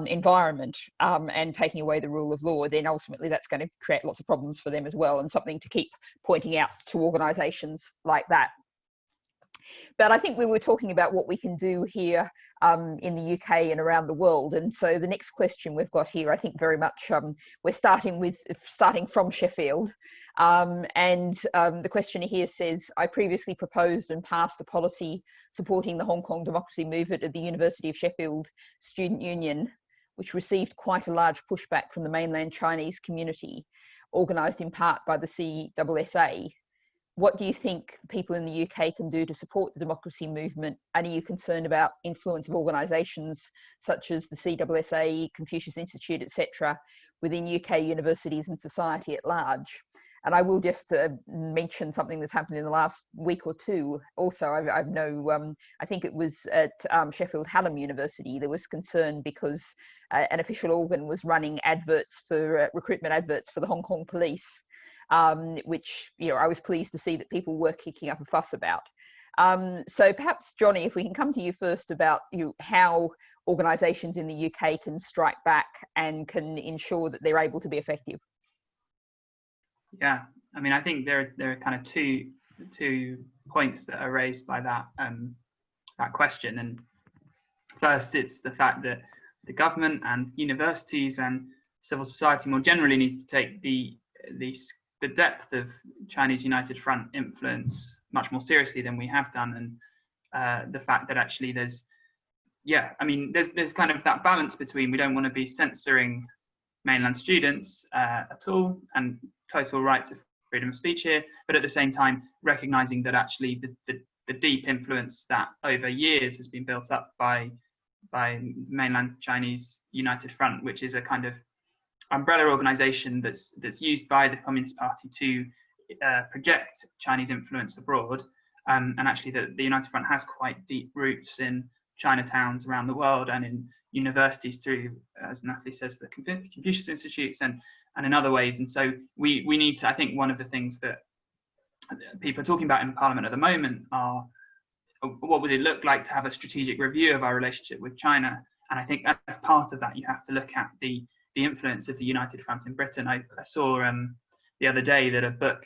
environment and taking away the rule of law, then ultimately that's going to create lots of problems for them as well, and something to keep pointing out to organisations like that. But I think we were talking about what we can do here in the UK and around the world. And so the next question we've got here, I think very much we're starting from Sheffield. The questioner here says, I previously proposed and passed a policy supporting the Hong Kong democracy movement at the University of Sheffield Student Union, which received quite a large pushback from the mainland Chinese community, organised in part by the CSSA. What do you think people in the UK can do to support the democracy movement? And are you concerned about influence of organisations such as the CSSA, Confucius Institute, etc., within UK universities and society at large? And I will just mention something that's happened in the last week or two. Also, I think it was at Sheffield Hallam University, there was concern because an official organ was running adverts for recruitment adverts for the Hong Kong police. Which I was pleased to see that people were kicking up a fuss about. So perhaps, Johnny, if we can come to you first about how organisations in the UK can strike back and can ensure that they're able to be effective. Yeah, I mean, I think there are kind of two points that are raised by that question. And first, it's the fact that the government and universities and civil society more generally needs to take the depth of Chinese United Front influence much more seriously than we have done, and the fact that actually there's kind of that balance between, we don't want to be censoring mainland students at all, and total right to freedom of speech here, but at the same time recognizing that actually the deep influence that over years has been built up by mainland Chinese United Front, which is a kind of umbrella organization that's used by the Communist Party to project Chinese influence abroad, and actually the United Front has quite deep roots in Chinatowns around the world and in universities through, as Natalie says, the Confucius Institutes and in other ways. And so we need to, I think one of the things that people are talking about in Parliament at the moment are, what would it look like to have a strategic review of our relationship with China? And I think as part of that, you have to look at the influence of the United Front in Britain. I saw the other day that a book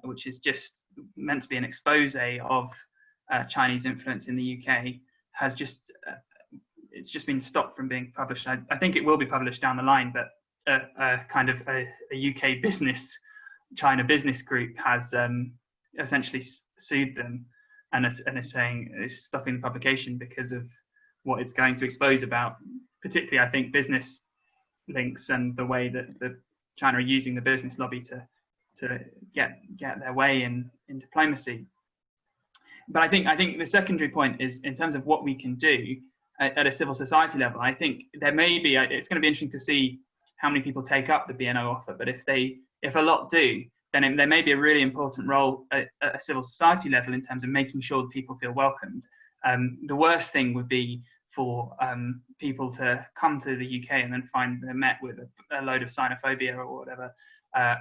which has just meant to be an expose of Chinese influence in the UK has just it's just been stopped from being published. I think it will be published down the line, but kind of a UK business, China business group has essentially sued them and is saying it's stopping the publication because of what it's going to expose about, particularly I think business links and the way that China are using the business lobby to get their way in diplomacy. But I think the secondary point is in terms of what we can do at a civil society level. I think there may be, it's going to be interesting to see how many people take up the BNO offer, but if a lot do, then there may be a really important role at a civil society level in terms of making sure that people feel welcomed. The worst thing would be for people to come to the UK and then find they're met with a load of xenophobia or whatever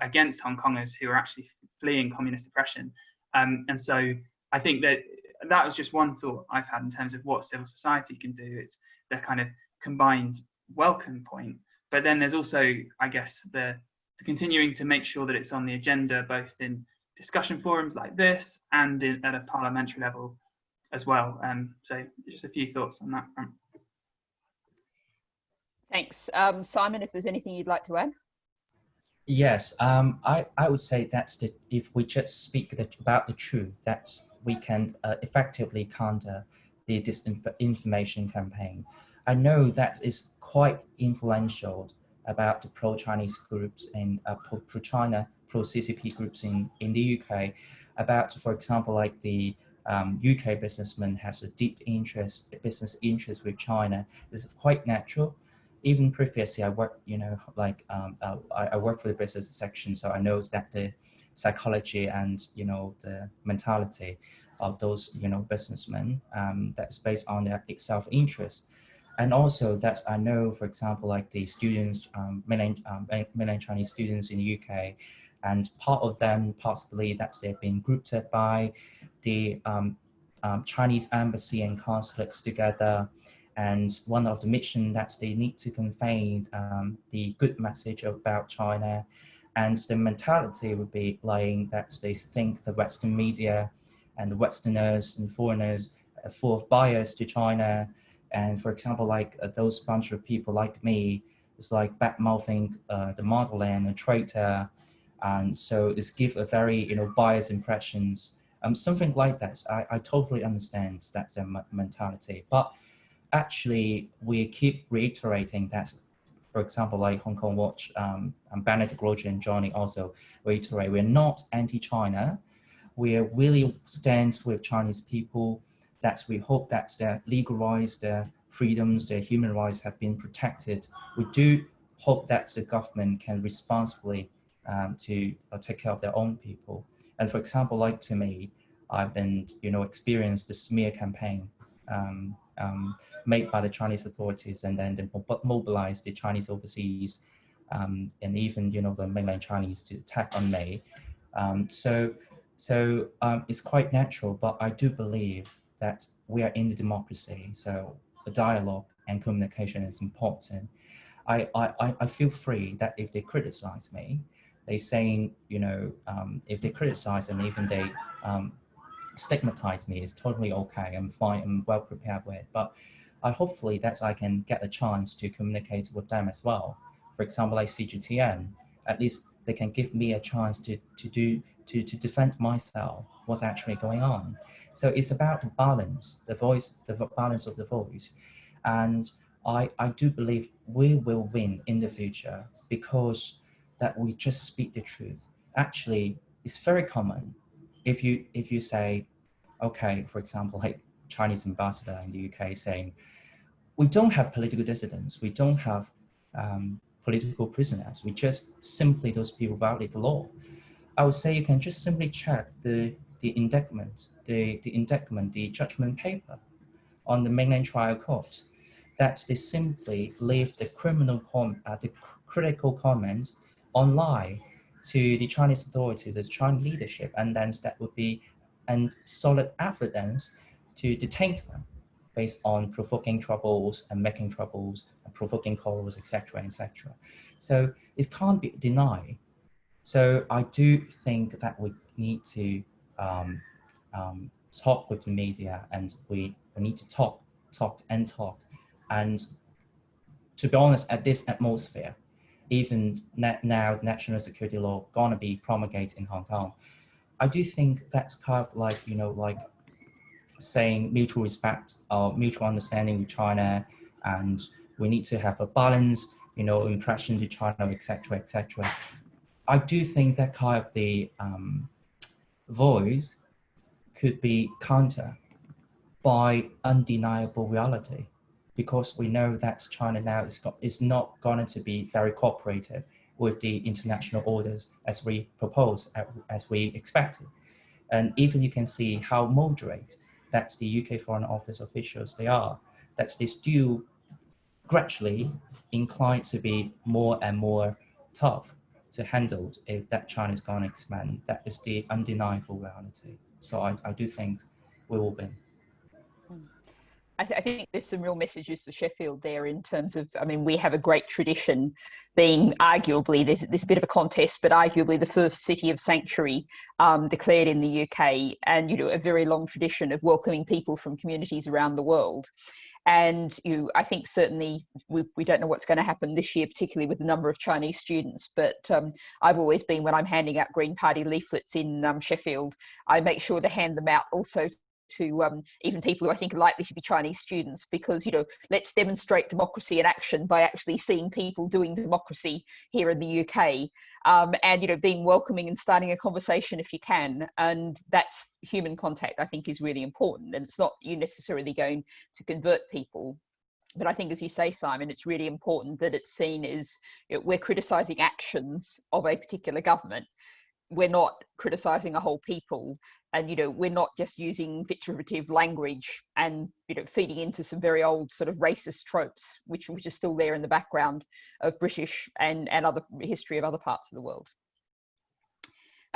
against Hong Kongers who are actually fleeing communist oppression. And so I think that was just one thought I've had in terms of what civil society can do. It's the kind of combined welcome point. But then there's also, I guess, the continuing to make sure that it's on the agenda, both in discussion forums like this and at a parliamentary level as well. So just a few thoughts on that front. Thanks. Simon, if there's anything you'd like to add? Yes, I would say that's if we just speak about the truth, that's we can effectively counter the disinformation campaign. I know that is quite influential about the pro-Chinese groups and pro-China, pro-CCP groups in the UK, about, for example, like the UK businessman has a deep business interest with China. This is quite natural. Even previously, I worked, I work for the business section, so I know that the psychology and, the mentality of those, businessmen, that's based on their self-interest. And also that I know, for example, like the students, mainland Chinese students in the UK, and part of them possibly that they've been grouped by the Chinese embassy and consulates together. And one of the mission that they need to convey the good message about China, and the mentality would be like that they think the Western media and the Westerners and foreigners are full of bias to China. And for example, like those bunch of people like me, it's like bad-mouthing the motherland, a traitor. And so it's give a very, biased impressions. Something like that. I totally understand that's their mentality. But actually, we keep reiterating that, for example, like Hong Kong Watch, Benedict Roger and Johnny also reiterate, we're not anti-China. We really stand with Chinese people, that we hope that their legal rights, their freedoms, their human rights have been protected. We do hope that the government can responsibly to take care of their own people. And for example, like to me, I've been, experienced the smear campaign made by the Chinese authorities, and then they mobilized the Chinese overseas and even, the mainland Chinese to attack on me. So it's quite natural, but I do believe that we are in the democracy, so a dialogue and communication is important. I feel free that if they criticize me, they saying, if they criticize and even they stigmatize me, is totally okay. I'm fine. I'm well prepared with it. But hopefully that I can get a chance to communicate with them as well. For example, like CGTN, at least they can give me a chance to defend myself, what's actually going on. So it's about the balance, the balance of the voice. And I do believe we will win in the future because that we just speak the truth. Actually, it's very common. If you say, okay, for example, like Chinese ambassador in the UK saying, we don't have political dissidents, we don't have political prisoners, we just simply those people violate the law. I would say you can just simply check the indictment, the judgment paper on the mainland trial court, that they simply leave the critical comment online to the Chinese authorities, the Chinese leadership, and then that would be solid evidence to detain them based on provoking troubles and making troubles and provoking quarrels, etc., etc. So it can't be denied. So I do think that we need to um, talk with the media, and we need to talk. And to be honest, at this atmosphere, even now national security law gonna be promulgated in Hong Kong, I do think that's kind of like, like saying mutual respect or mutual understanding with China, and we need to have a balance, impression to China, etc., etc. I do think that kind of the voice could be countered by undeniable reality, because we know that China now is not going to be very cooperative with the international orders as we propose, as we expected. And even you can see how moderate that's the UK Foreign Office officials they are, that they still gradually inclined to be more and more tough to handle if that China is going to expand. That is the undeniable reality. So I do think we will win. I think there's some real messages for Sheffield there in terms of, I mean, we have a great tradition being arguably, there's a bit of a contest, but arguably the first city of sanctuary declared in the UK, and, a very long tradition of welcoming people from communities around the world. And I think certainly we don't know what's going to happen this year, particularly with the number of Chinese students. But I've always been, when I'm handing out Green Party leaflets in Sheffield, I make sure to hand them out also to even people who I think are likely to be Chinese students, because, let's demonstrate democracy in action by actually seeing people doing democracy here in the UK, and, being welcoming and starting a conversation if you can. And that's human contact, I think, is really important. And it's not you necessarily going to convert people. But I think, as you say, Simon, it's really important that it's seen as, we're criticising actions of a particular government. We're not criticising a whole people, and we're not just using viturative language and feeding into some very old sort of racist tropes, which are still there in the background of British and other history of other parts of the world.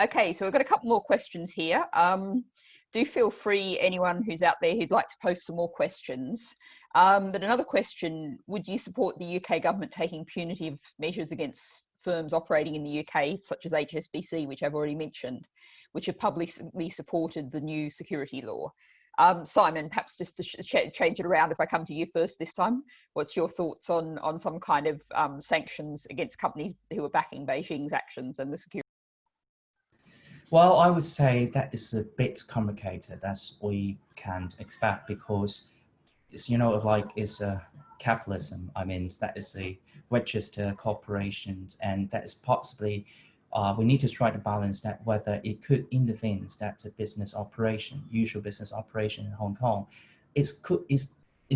Okay, so we've got a couple more questions here. Do feel free, anyone who's out there who'd like to post some more questions. But another question: would you support the UK government taking punitive measures against firms operating in the UK, such as HSBC, which I've already mentioned, which have publicly supported the new security law? Simon, perhaps just to change it around, if I come to you first this time, what's your thoughts on some kind of sanctions against companies who are backing Beijing's actions and the security? Well, I would say that is a bit complicated, as we can expect, because it's, it's a capitalism. I mean, that is a registered corporation, and that is possibly, we need to strike the balance that whether it could intervene that a business operation, usual business operation in Hong Kong, it's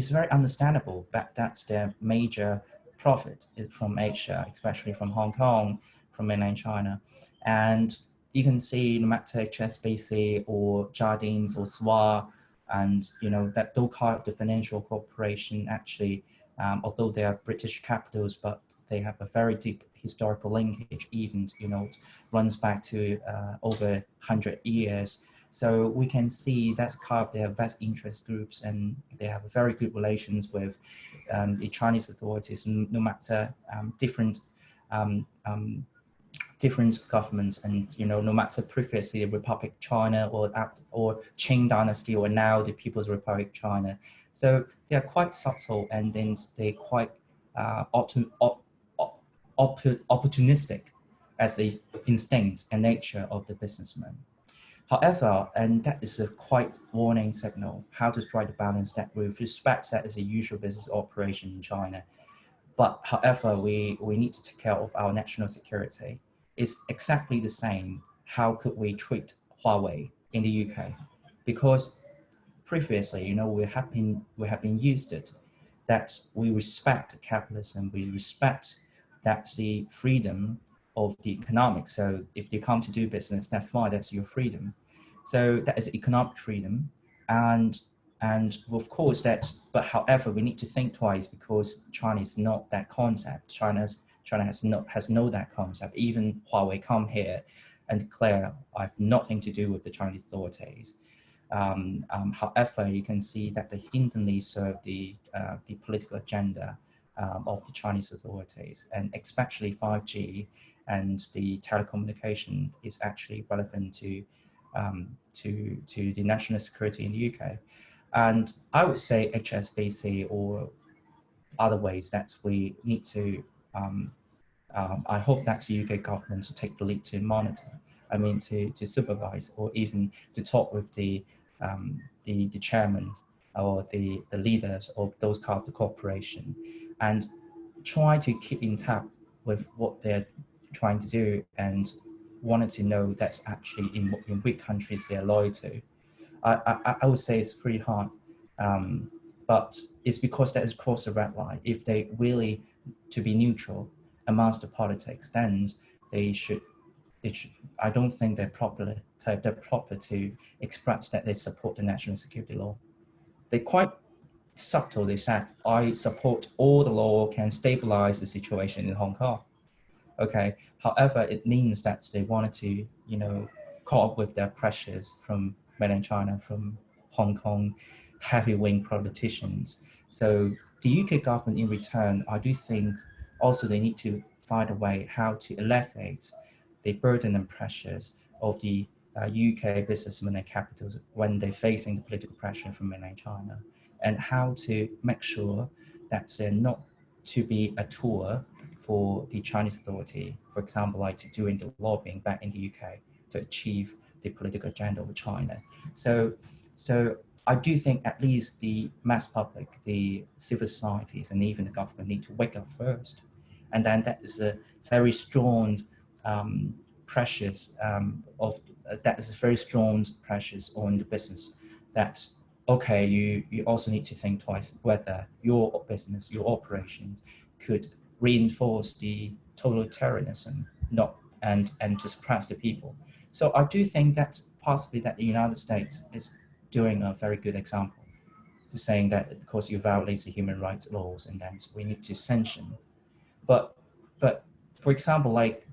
very understandable that that's their major profit is from Asia, especially from Hong Kong, from mainland China. And you can see no matter HSBC or Jardines or SWA, and that those kind of the financial corporation actually, although they are British capitals, but they have a very deep historical linkage, even runs back to over 100 years. So we can see that's kind of their vast interest groups, and they have a very good relations with the Chinese authorities, no matter different governments, and no matter previously the Republic of China or Cheng dynasty, or now the People's Republic of China. So they are quite subtle, and then they're quite opportunistic as the instinct and nature of the businessman. However, and that is a quite warning signal, how to strike the balance that with respect that is a usual business operation in China. But however, we need to take care of our national security. It's exactly the same. How could we treat Huawei in the UK? Because previously, we have been used to it, that we respect capitalism, we respect that's the freedom of the economic. So if you come to do business, that's fine, that's your freedom. So that is economic freedom. And of course but however, we need to think twice, because China is not that concept. China has no that concept. Even Huawei come here and declare, I have nothing to do with the Chinese authorities. However, you can see that they hindernly serve the political agenda of the Chinese authorities, and especially 5G and the telecommunication is actually relevant to to the national security in the UK. And I would say HSBC or other ways that we need to, I hope that the UK government to take the lead to monitor, to supervise, or even to talk with the chairman or the leaders of those kind of the corporation, and try to keep in touch with what they're trying to do, and wanted to know that's actually in which countries they're loyal to. I would say it's pretty hard, but it's because that is crossed the red line. If they really to be neutral amongst the politics, then they should. I don't think they're proper to express that they support the national security law. They're quite subtle. They said, I support all the law can stabilize the situation in Hong Kong. Okay. However, it means that they wanted to, cope with their pressures from mainland China, from Hong Kong, heavy-wing politicians. So the UK government, in return, I do think also they need to find a way how to alleviate the burden and pressures of the UK businessmen and capitals when they're facing the political pressure from mainland China, and how to make sure that they're not to be a tool for the Chinese authority, for example, like to doing the lobbying back in the UK to achieve the political agenda of China. So I do think at least the mass public, the civil societies, and even the government need to wake up first. And then that is a very strong pressures that is a very strong pressures on the business that, okay, you also need to think twice whether your business, your operations could reinforce the totalitarianism, and to suppress the people. So I do think that's possibly that the United States is doing a very good example, to saying that because you violate the human rights laws, and then we need to sanction. But for example, like,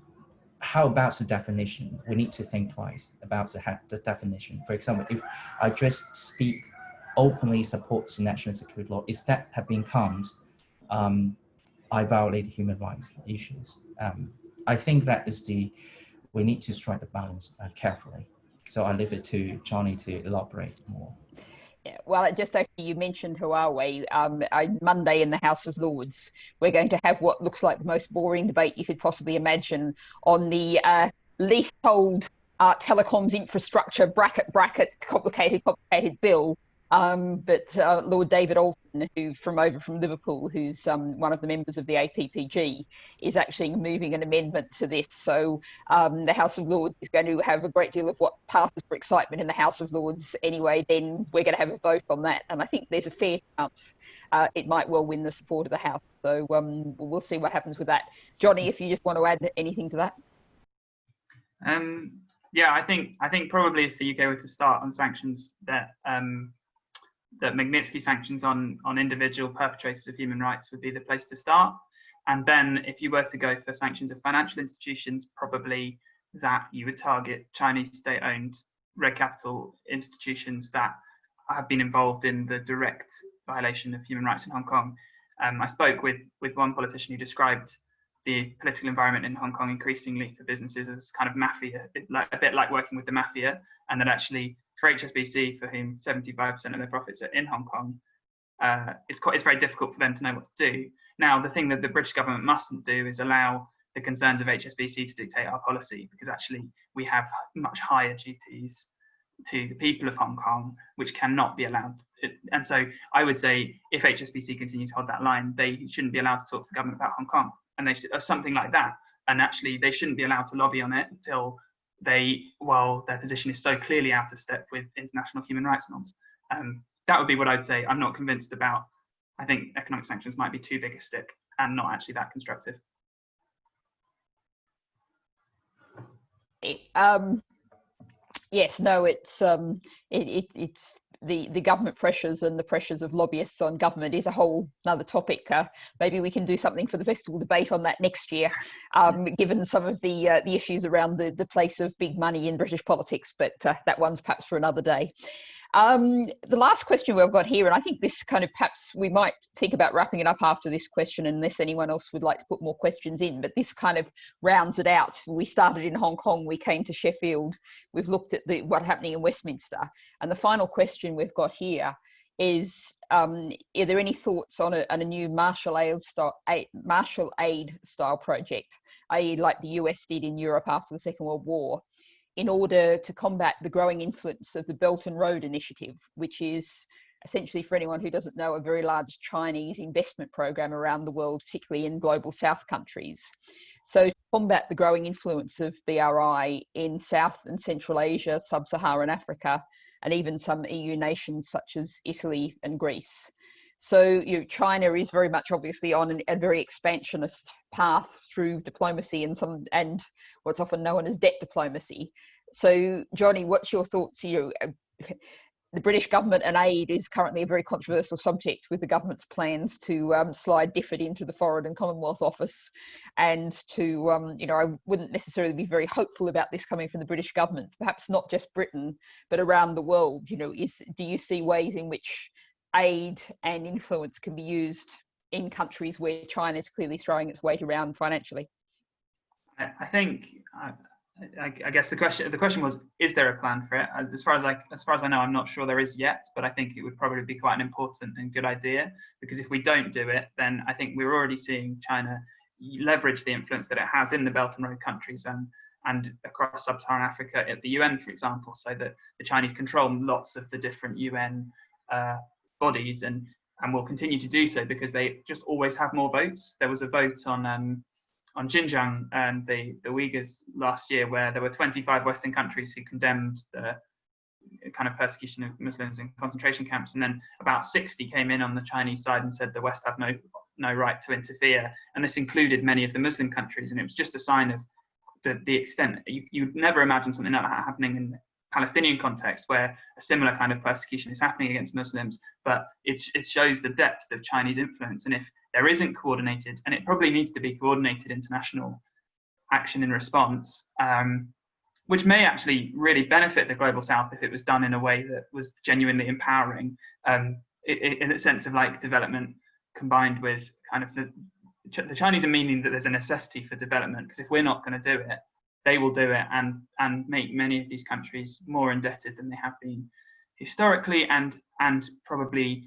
how about the definition? We need to think twice about the definition. For example, if I just speak openly supports the national security law, is that have been counted? I violate human rights issues. I think that is we need to strike the balance carefully. So I leave it to Johnny to elaborate more. Yeah, well, just actually, you mentioned Huawei. On Monday in the House of Lords, we're going to have what looks like the most boring debate you could possibly imagine on the leasehold telecoms infrastructure bracket complicated bill. But Lord David Alton, who from Liverpool, who's one of the members of the APPG, is actually moving an amendment to this. So the House of Lords is going to have a great deal of what passes for excitement in the House of Lords anyway. Then we're going to have a vote on that. And I think there's a fair chance it might well win the support of the House. So we'll see what happens with that. Johnny, if you just want to add anything to that. Yeah, I think probably if the UK were to start on sanctions that Magnitsky sanctions on individual perpetrators of human rights would be the place to start. And then if you were to go for sanctions of financial institutions, probably that you would target Chinese state-owned red capital institutions that have been involved in the direct violation of human rights in Hong Kong. I spoke with one politician who described the political environment in Hong Kong increasingly for businesses as kind of mafia, a bit like working with the mafia, and that actually for HSBC, for whom 75% of their profits are in Hong Kong, it's very difficult for them to know what to do. Now, the thing that the British government mustn't do is allow the concerns of HSBC to dictate our policy, because actually we have much higher duties to the people of Hong Kong, which cannot be allowed. And so I would say if HSBC continue to hold that line, they shouldn't be allowed to talk to the government about Hong Kong, and they should, or something like that. And actually they shouldn't be allowed to lobby on it until while their position is so clearly out of step with international human rights norms. That would be what I'd say. I'm not convinced about, I think economic sanctions might be too big a stick and not actually that constructive. Yes, no, it's the government pressures and the pressures of lobbyists on government is a whole another topic. Maybe we can do something for the festival debate on that next year, given some of the issues around the place of big money in British politics, but that one's perhaps for another day. The last question we've got here, and I think this kind of perhaps we might think about wrapping it up after this question unless anyone else would like to put more questions in, but this kind of rounds it out. We started in Hong Kong, we came to Sheffield, we've looked at what's happening in Westminster, and the final question we've got here is, are there any thoughts on a new Marshall Aid style project, i.e. like the US did in Europe after the Second World War, in order to combat the growing influence of the Belt and Road Initiative, which is essentially, for anyone who doesn't know, a very large Chinese investment program around the world, particularly in global South countries. So to combat the growing influence of BRI in South and Central Asia, Sub-Saharan Africa, and even some EU nations such as Italy and Greece. So China is very much obviously on a very expansionist path through diplomacy and what's often known as debt diplomacy. So Johnny, what's your thoughts? The British government and aid is currently a very controversial subject, with the government's plans to slide DFID into the Foreign and Commonwealth Office, and to I wouldn't necessarily be very hopeful about this coming from the British government, perhaps not just Britain but around the world. Do you see ways in which aid and influence can be used in countries where China is clearly throwing its weight around financially? I think, I guess the question was, is there a plan for it? As far as I know, I'm not sure there is yet, but I think it would probably be quite an important and good idea, because if we don't do it, then I think we're already seeing China leverage the influence that it has in the Belt and Road countries and across Sub-Saharan Africa at the UN, for example, so that the Chinese control lots of the different UN bodies and will continue to do so because they just always have more votes. There was a vote on Xinjiang and the Uyghurs last year, where there were 25 Western countries who condemned the kind of persecution of Muslims in concentration camps, and then about 60 came in on the Chinese side and said the West have no right to interfere, and this included many of the Muslim countries. And it was just a sign of the extent. You'd never imagine something like that happening in the Palestinian context, where a similar kind of persecution is happening against Muslims, but it shows the depth of Chinese influence. And if there isn't coordinated, and it probably needs to be coordinated international action in response, which may actually really benefit the global South if it was done in a way that was genuinely empowering, in a sense of like development combined with kind of the Chinese are meaning that there's a necessity for development, because if we're not going to do it, they will do it and make many of these countries more indebted than they have been historically, and probably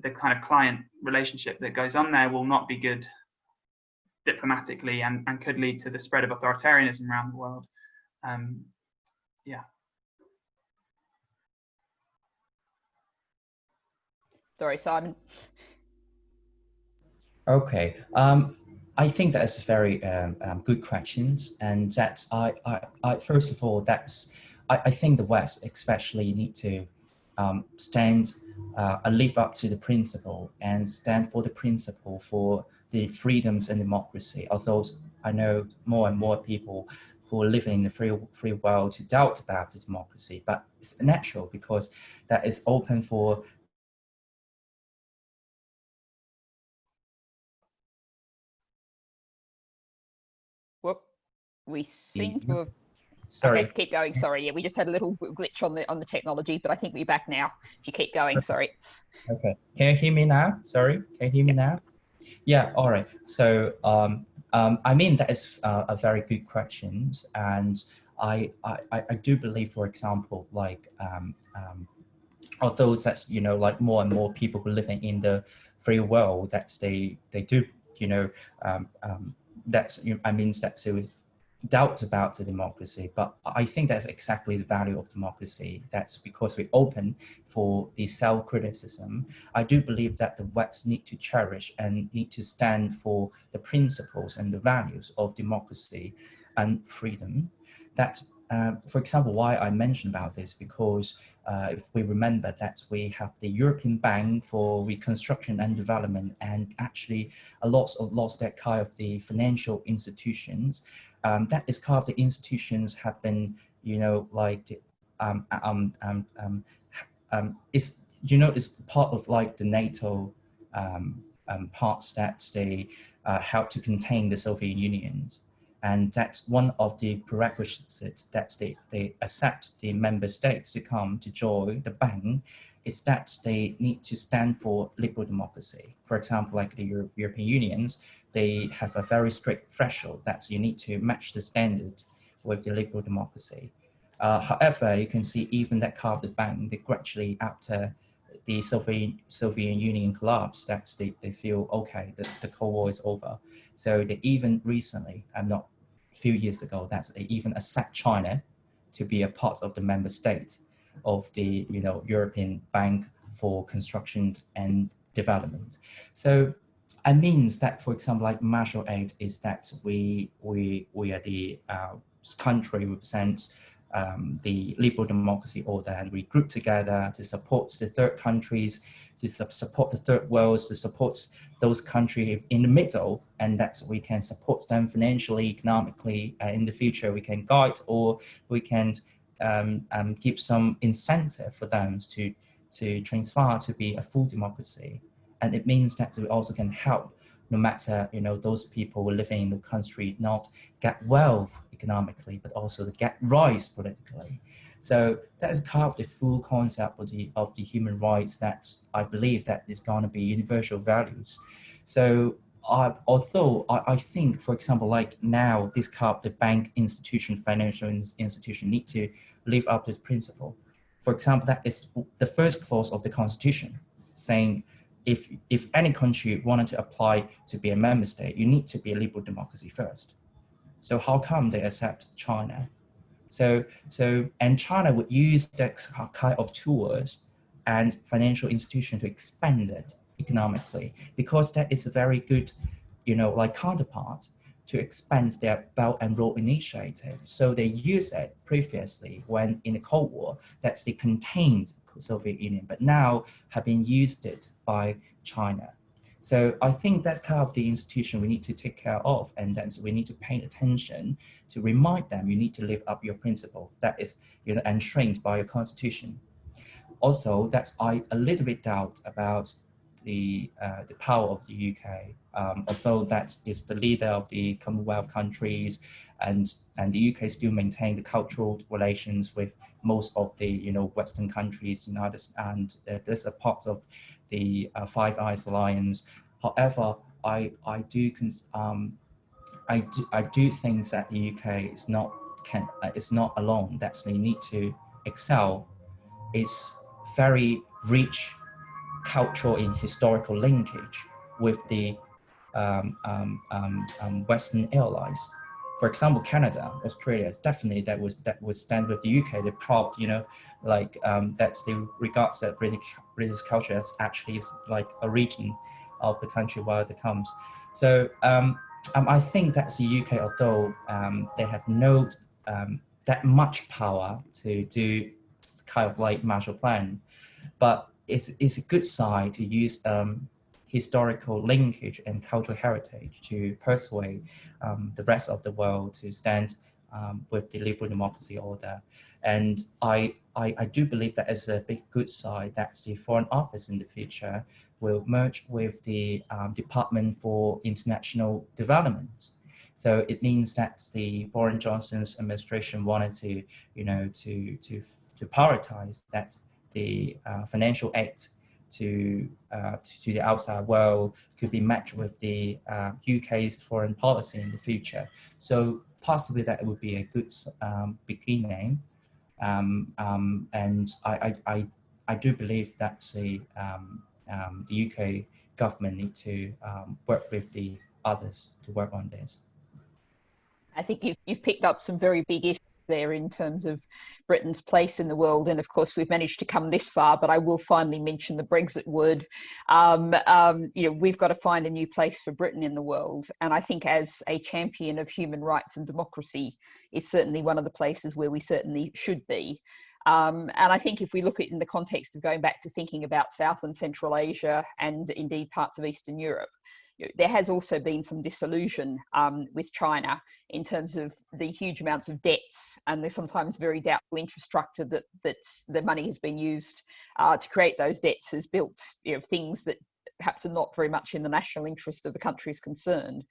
the kind of client relationship that goes on there will not be good diplomatically, and could lead to the spread of authoritarianism around the world. Yeah. Sorry, Simon. Okay. I think that's a very good questions, and that's I first of all, I think the West especially need to live up to the principle and stand for the principle for the freedoms and democracy. Although I know more and more people who are living in the free world to doubt about the democracy, but it's natural because that is open for. Whoop, we seem to have. Sorry. Okay, keep going. Sorry, yeah, we just had a little glitch on the technology, but I think we're back now. If you keep going, sorry. Okay, can you hear me now? Sorry, can you hear me now? Yeah, all right. So I mean, that is a very good question, and I do believe, for example, like although that's like more and more people who living in the free world, that they do that's I mean that's doubt about the democracy, but I think that's exactly the value of democracy. That's because we're open for the self-criticism. I do believe that the West need to cherish and need to stand for the principles and the values of democracy and freedom. That, for example, why I mentioned about this, because if we remember that we have the European Bank for Reconstruction and Development, and actually a lot of that kind of the financial institutions, that is kind of the institutions have been, like, it's part of like the NATO parts that they help to contain the Soviet Union. And that's one of the prerequisites that they accept the member states to come to join the bank, is that they need to stand for liberal democracy. For example, like the European Unions, they have a very strict threshold that you need to match the standard with the liberal democracy. However, you can see even that carved the bank, they gradually, after the Soviet Union collapsed, that they feel, okay, the Cold War is over. So they even recently, not a few years ago, that they even accept China to be a part of the member state of the European Bank for Construction and Development. So it means that, for example, like Marshall Aid is that we are the country represents the liberal democracy order, and we group together to support the third countries, to support the third worlds, to support those countries in the middle, and that we can support them financially, economically. In the future, we can guide, or we can give some incentive for them to transfer to be a full democracy. And it means that we also can help, no matter those people living in the country, not get wealth economically, but also to get rights politically. So that is kind of the full concept of the human rights that I believe that is going to be universal values. So although I think, for example, like now this kind of the bank institution, financial institution need to live up to the principle. For example, that is the first clause of the Constitution, saying if any country wanted to apply to be a member state, you need to be a liberal democracy first. So how come they accept China? And China would use that kind of tools and financial institution to expand it economically, because that is a very good, counterpart to expand their Belt and Road Initiative. So they used it previously when in the Cold War, that's the contained Soviet Union, but now have been used it by China. So I think that's kind of the institution we need to take care of, and then we need to pay attention to remind them you need to live up your principle that is enshrined by your constitution. Also, that's I a little bit doubt about the power of the UK, although that is the leader of the Commonwealth countries, and the UK still maintain the cultural relations with most of the Western countries, and this is a part of the Five Eyes Alliance. However, I do think that the UK is not alone. That they need to excel. It's very rich cultural and historical linkage with the Western allies. For example, Canada, Australia, definitely that would stand with the UK. They're proud, that's the regards that British culture as actually is like a region of the country where it comes. So I think that's the UK, although they have no that much power to do kind of like Marshall Plan, but it's a good side to use historical linkage and cultural heritage to persuade the rest of the world to stand with the liberal democracy order. And I do believe that is a big good side that the Foreign Office in the future will merge with the Department for International Development. So it means that the Boris Johnson's administration wanted to prioritize that the financial aid to the outside world could be matched with the UK's foreign policy in the future. So possibly that would be a good beginning. And I do believe that the UK government need to work with the others to work on this. I think you've picked up some very big issues there in terms of Britain's place in the world, and of course we've managed to come this far, but I will finally mention the Brexit word. We've got to find a new place for Britain in the world, and I think as a champion of human rights and democracy is certainly one of the places where we certainly should be. And I think if we look at it in the context of going back to thinking about South and Central Asia and indeed parts of Eastern Europe, there has also been some disillusion with China in terms of the huge amounts of debts and the sometimes very doubtful infrastructure that the money has been used to create those debts has built things that perhaps are not very much in the national interest of the countries concerned.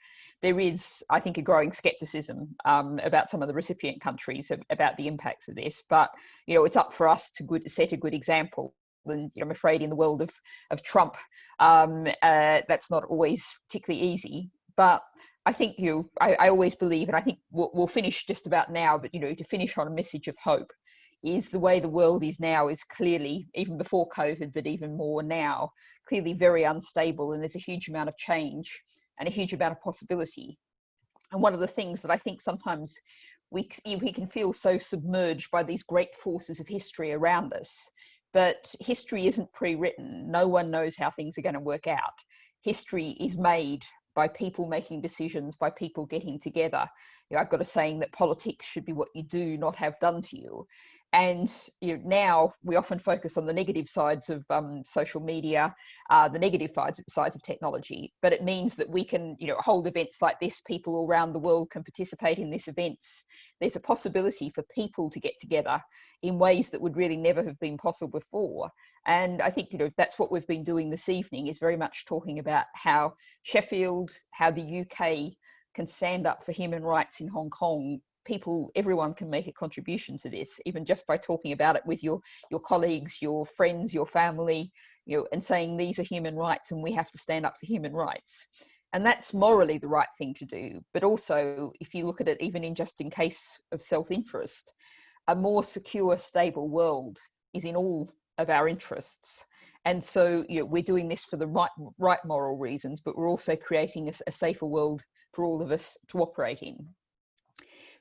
There is, I think, a growing scepticism about some of the recipient countries about the impacts of this. But, you know, it's up for us to set a good example. And I'm afraid in the world of Trump, that's not always particularly easy. But I think I always believe, and I think we'll finish just about now, but, you know, to finish on a message of hope, is the way the world is now is clearly, even before COVID, but even more now, clearly very unstable, and there's a huge amount of change and a huge amount of possibility. And one of the things that I think sometimes we can feel so submerged by these great forces of history around us, but history isn't pre-written. No one knows how things are going to work out. History is made by people making decisions, by people getting together. You know, I've got a saying that politics should be what you do, not have done to you. And, you know, now we often focus on the negative sides of social media, the negative sides of technology, but it means that we can, you know, hold events like this. People all around the world can participate in these events. There's a possibility for people to get together in ways that would really never have been possible before. And I think, you know, that's what we've been doing this evening, is very much talking about how Sheffield, how the UK can stand up for human rights in Hong Kong. Everyone can make a contribution to this, even just by talking about it with your colleagues, your friends, your family, you know, and saying these are human rights and we have to stand up for human rights. And that's morally the right thing to do. But also, if you look at it, even in case of self-interest, a more secure, stable world is in all of our interests. And so, you know, we're doing this for the right moral reasons, but we're also creating a safer world for all of us to operate in.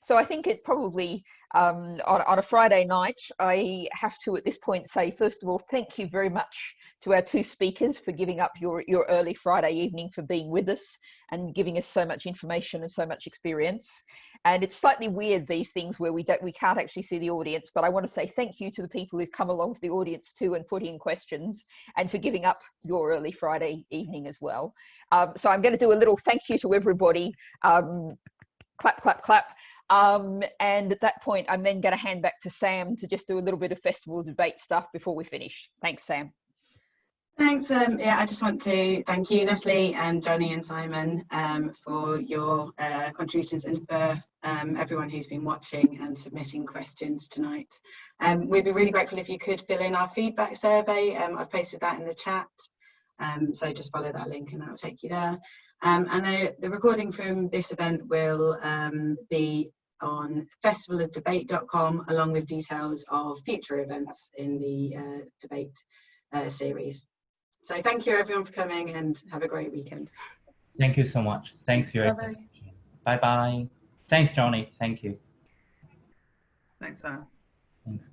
So I think it probably, on a Friday night, I have to at this point say, first of all, thank you very much to our two speakers for giving up your early Friday evening, for being with us and giving us so much information and so much experience. And it's slightly weird, these things where we can't actually see the audience, but I want to say thank you to the people who've come along to the audience too and put in questions, and for giving up your early Friday evening as well. So I'm going to do a little thank you to everybody. Clap, clap, clap. And at that point, I'm then going to hand back to Sam to just do a little bit of festival debate stuff before we finish. Thanks, Sam. Thanks. Yeah, I just want to thank you, Natalie and Johnny and Simon, for your contributions, and for everyone who's been watching and submitting questions tonight. We'd be really grateful if you could fill in our feedback survey. I've posted that in the chat, so just follow that link and that'll take you there. And the recording from this event will be on festivalofdebate.com, along with details of future events in the debate series. So thank you everyone for coming, and have a great weekend. Thank you so much. Thanks for your attention. Bye-bye. Thanks, Johnny. Thank you. Thanks, Sarah. Thanks.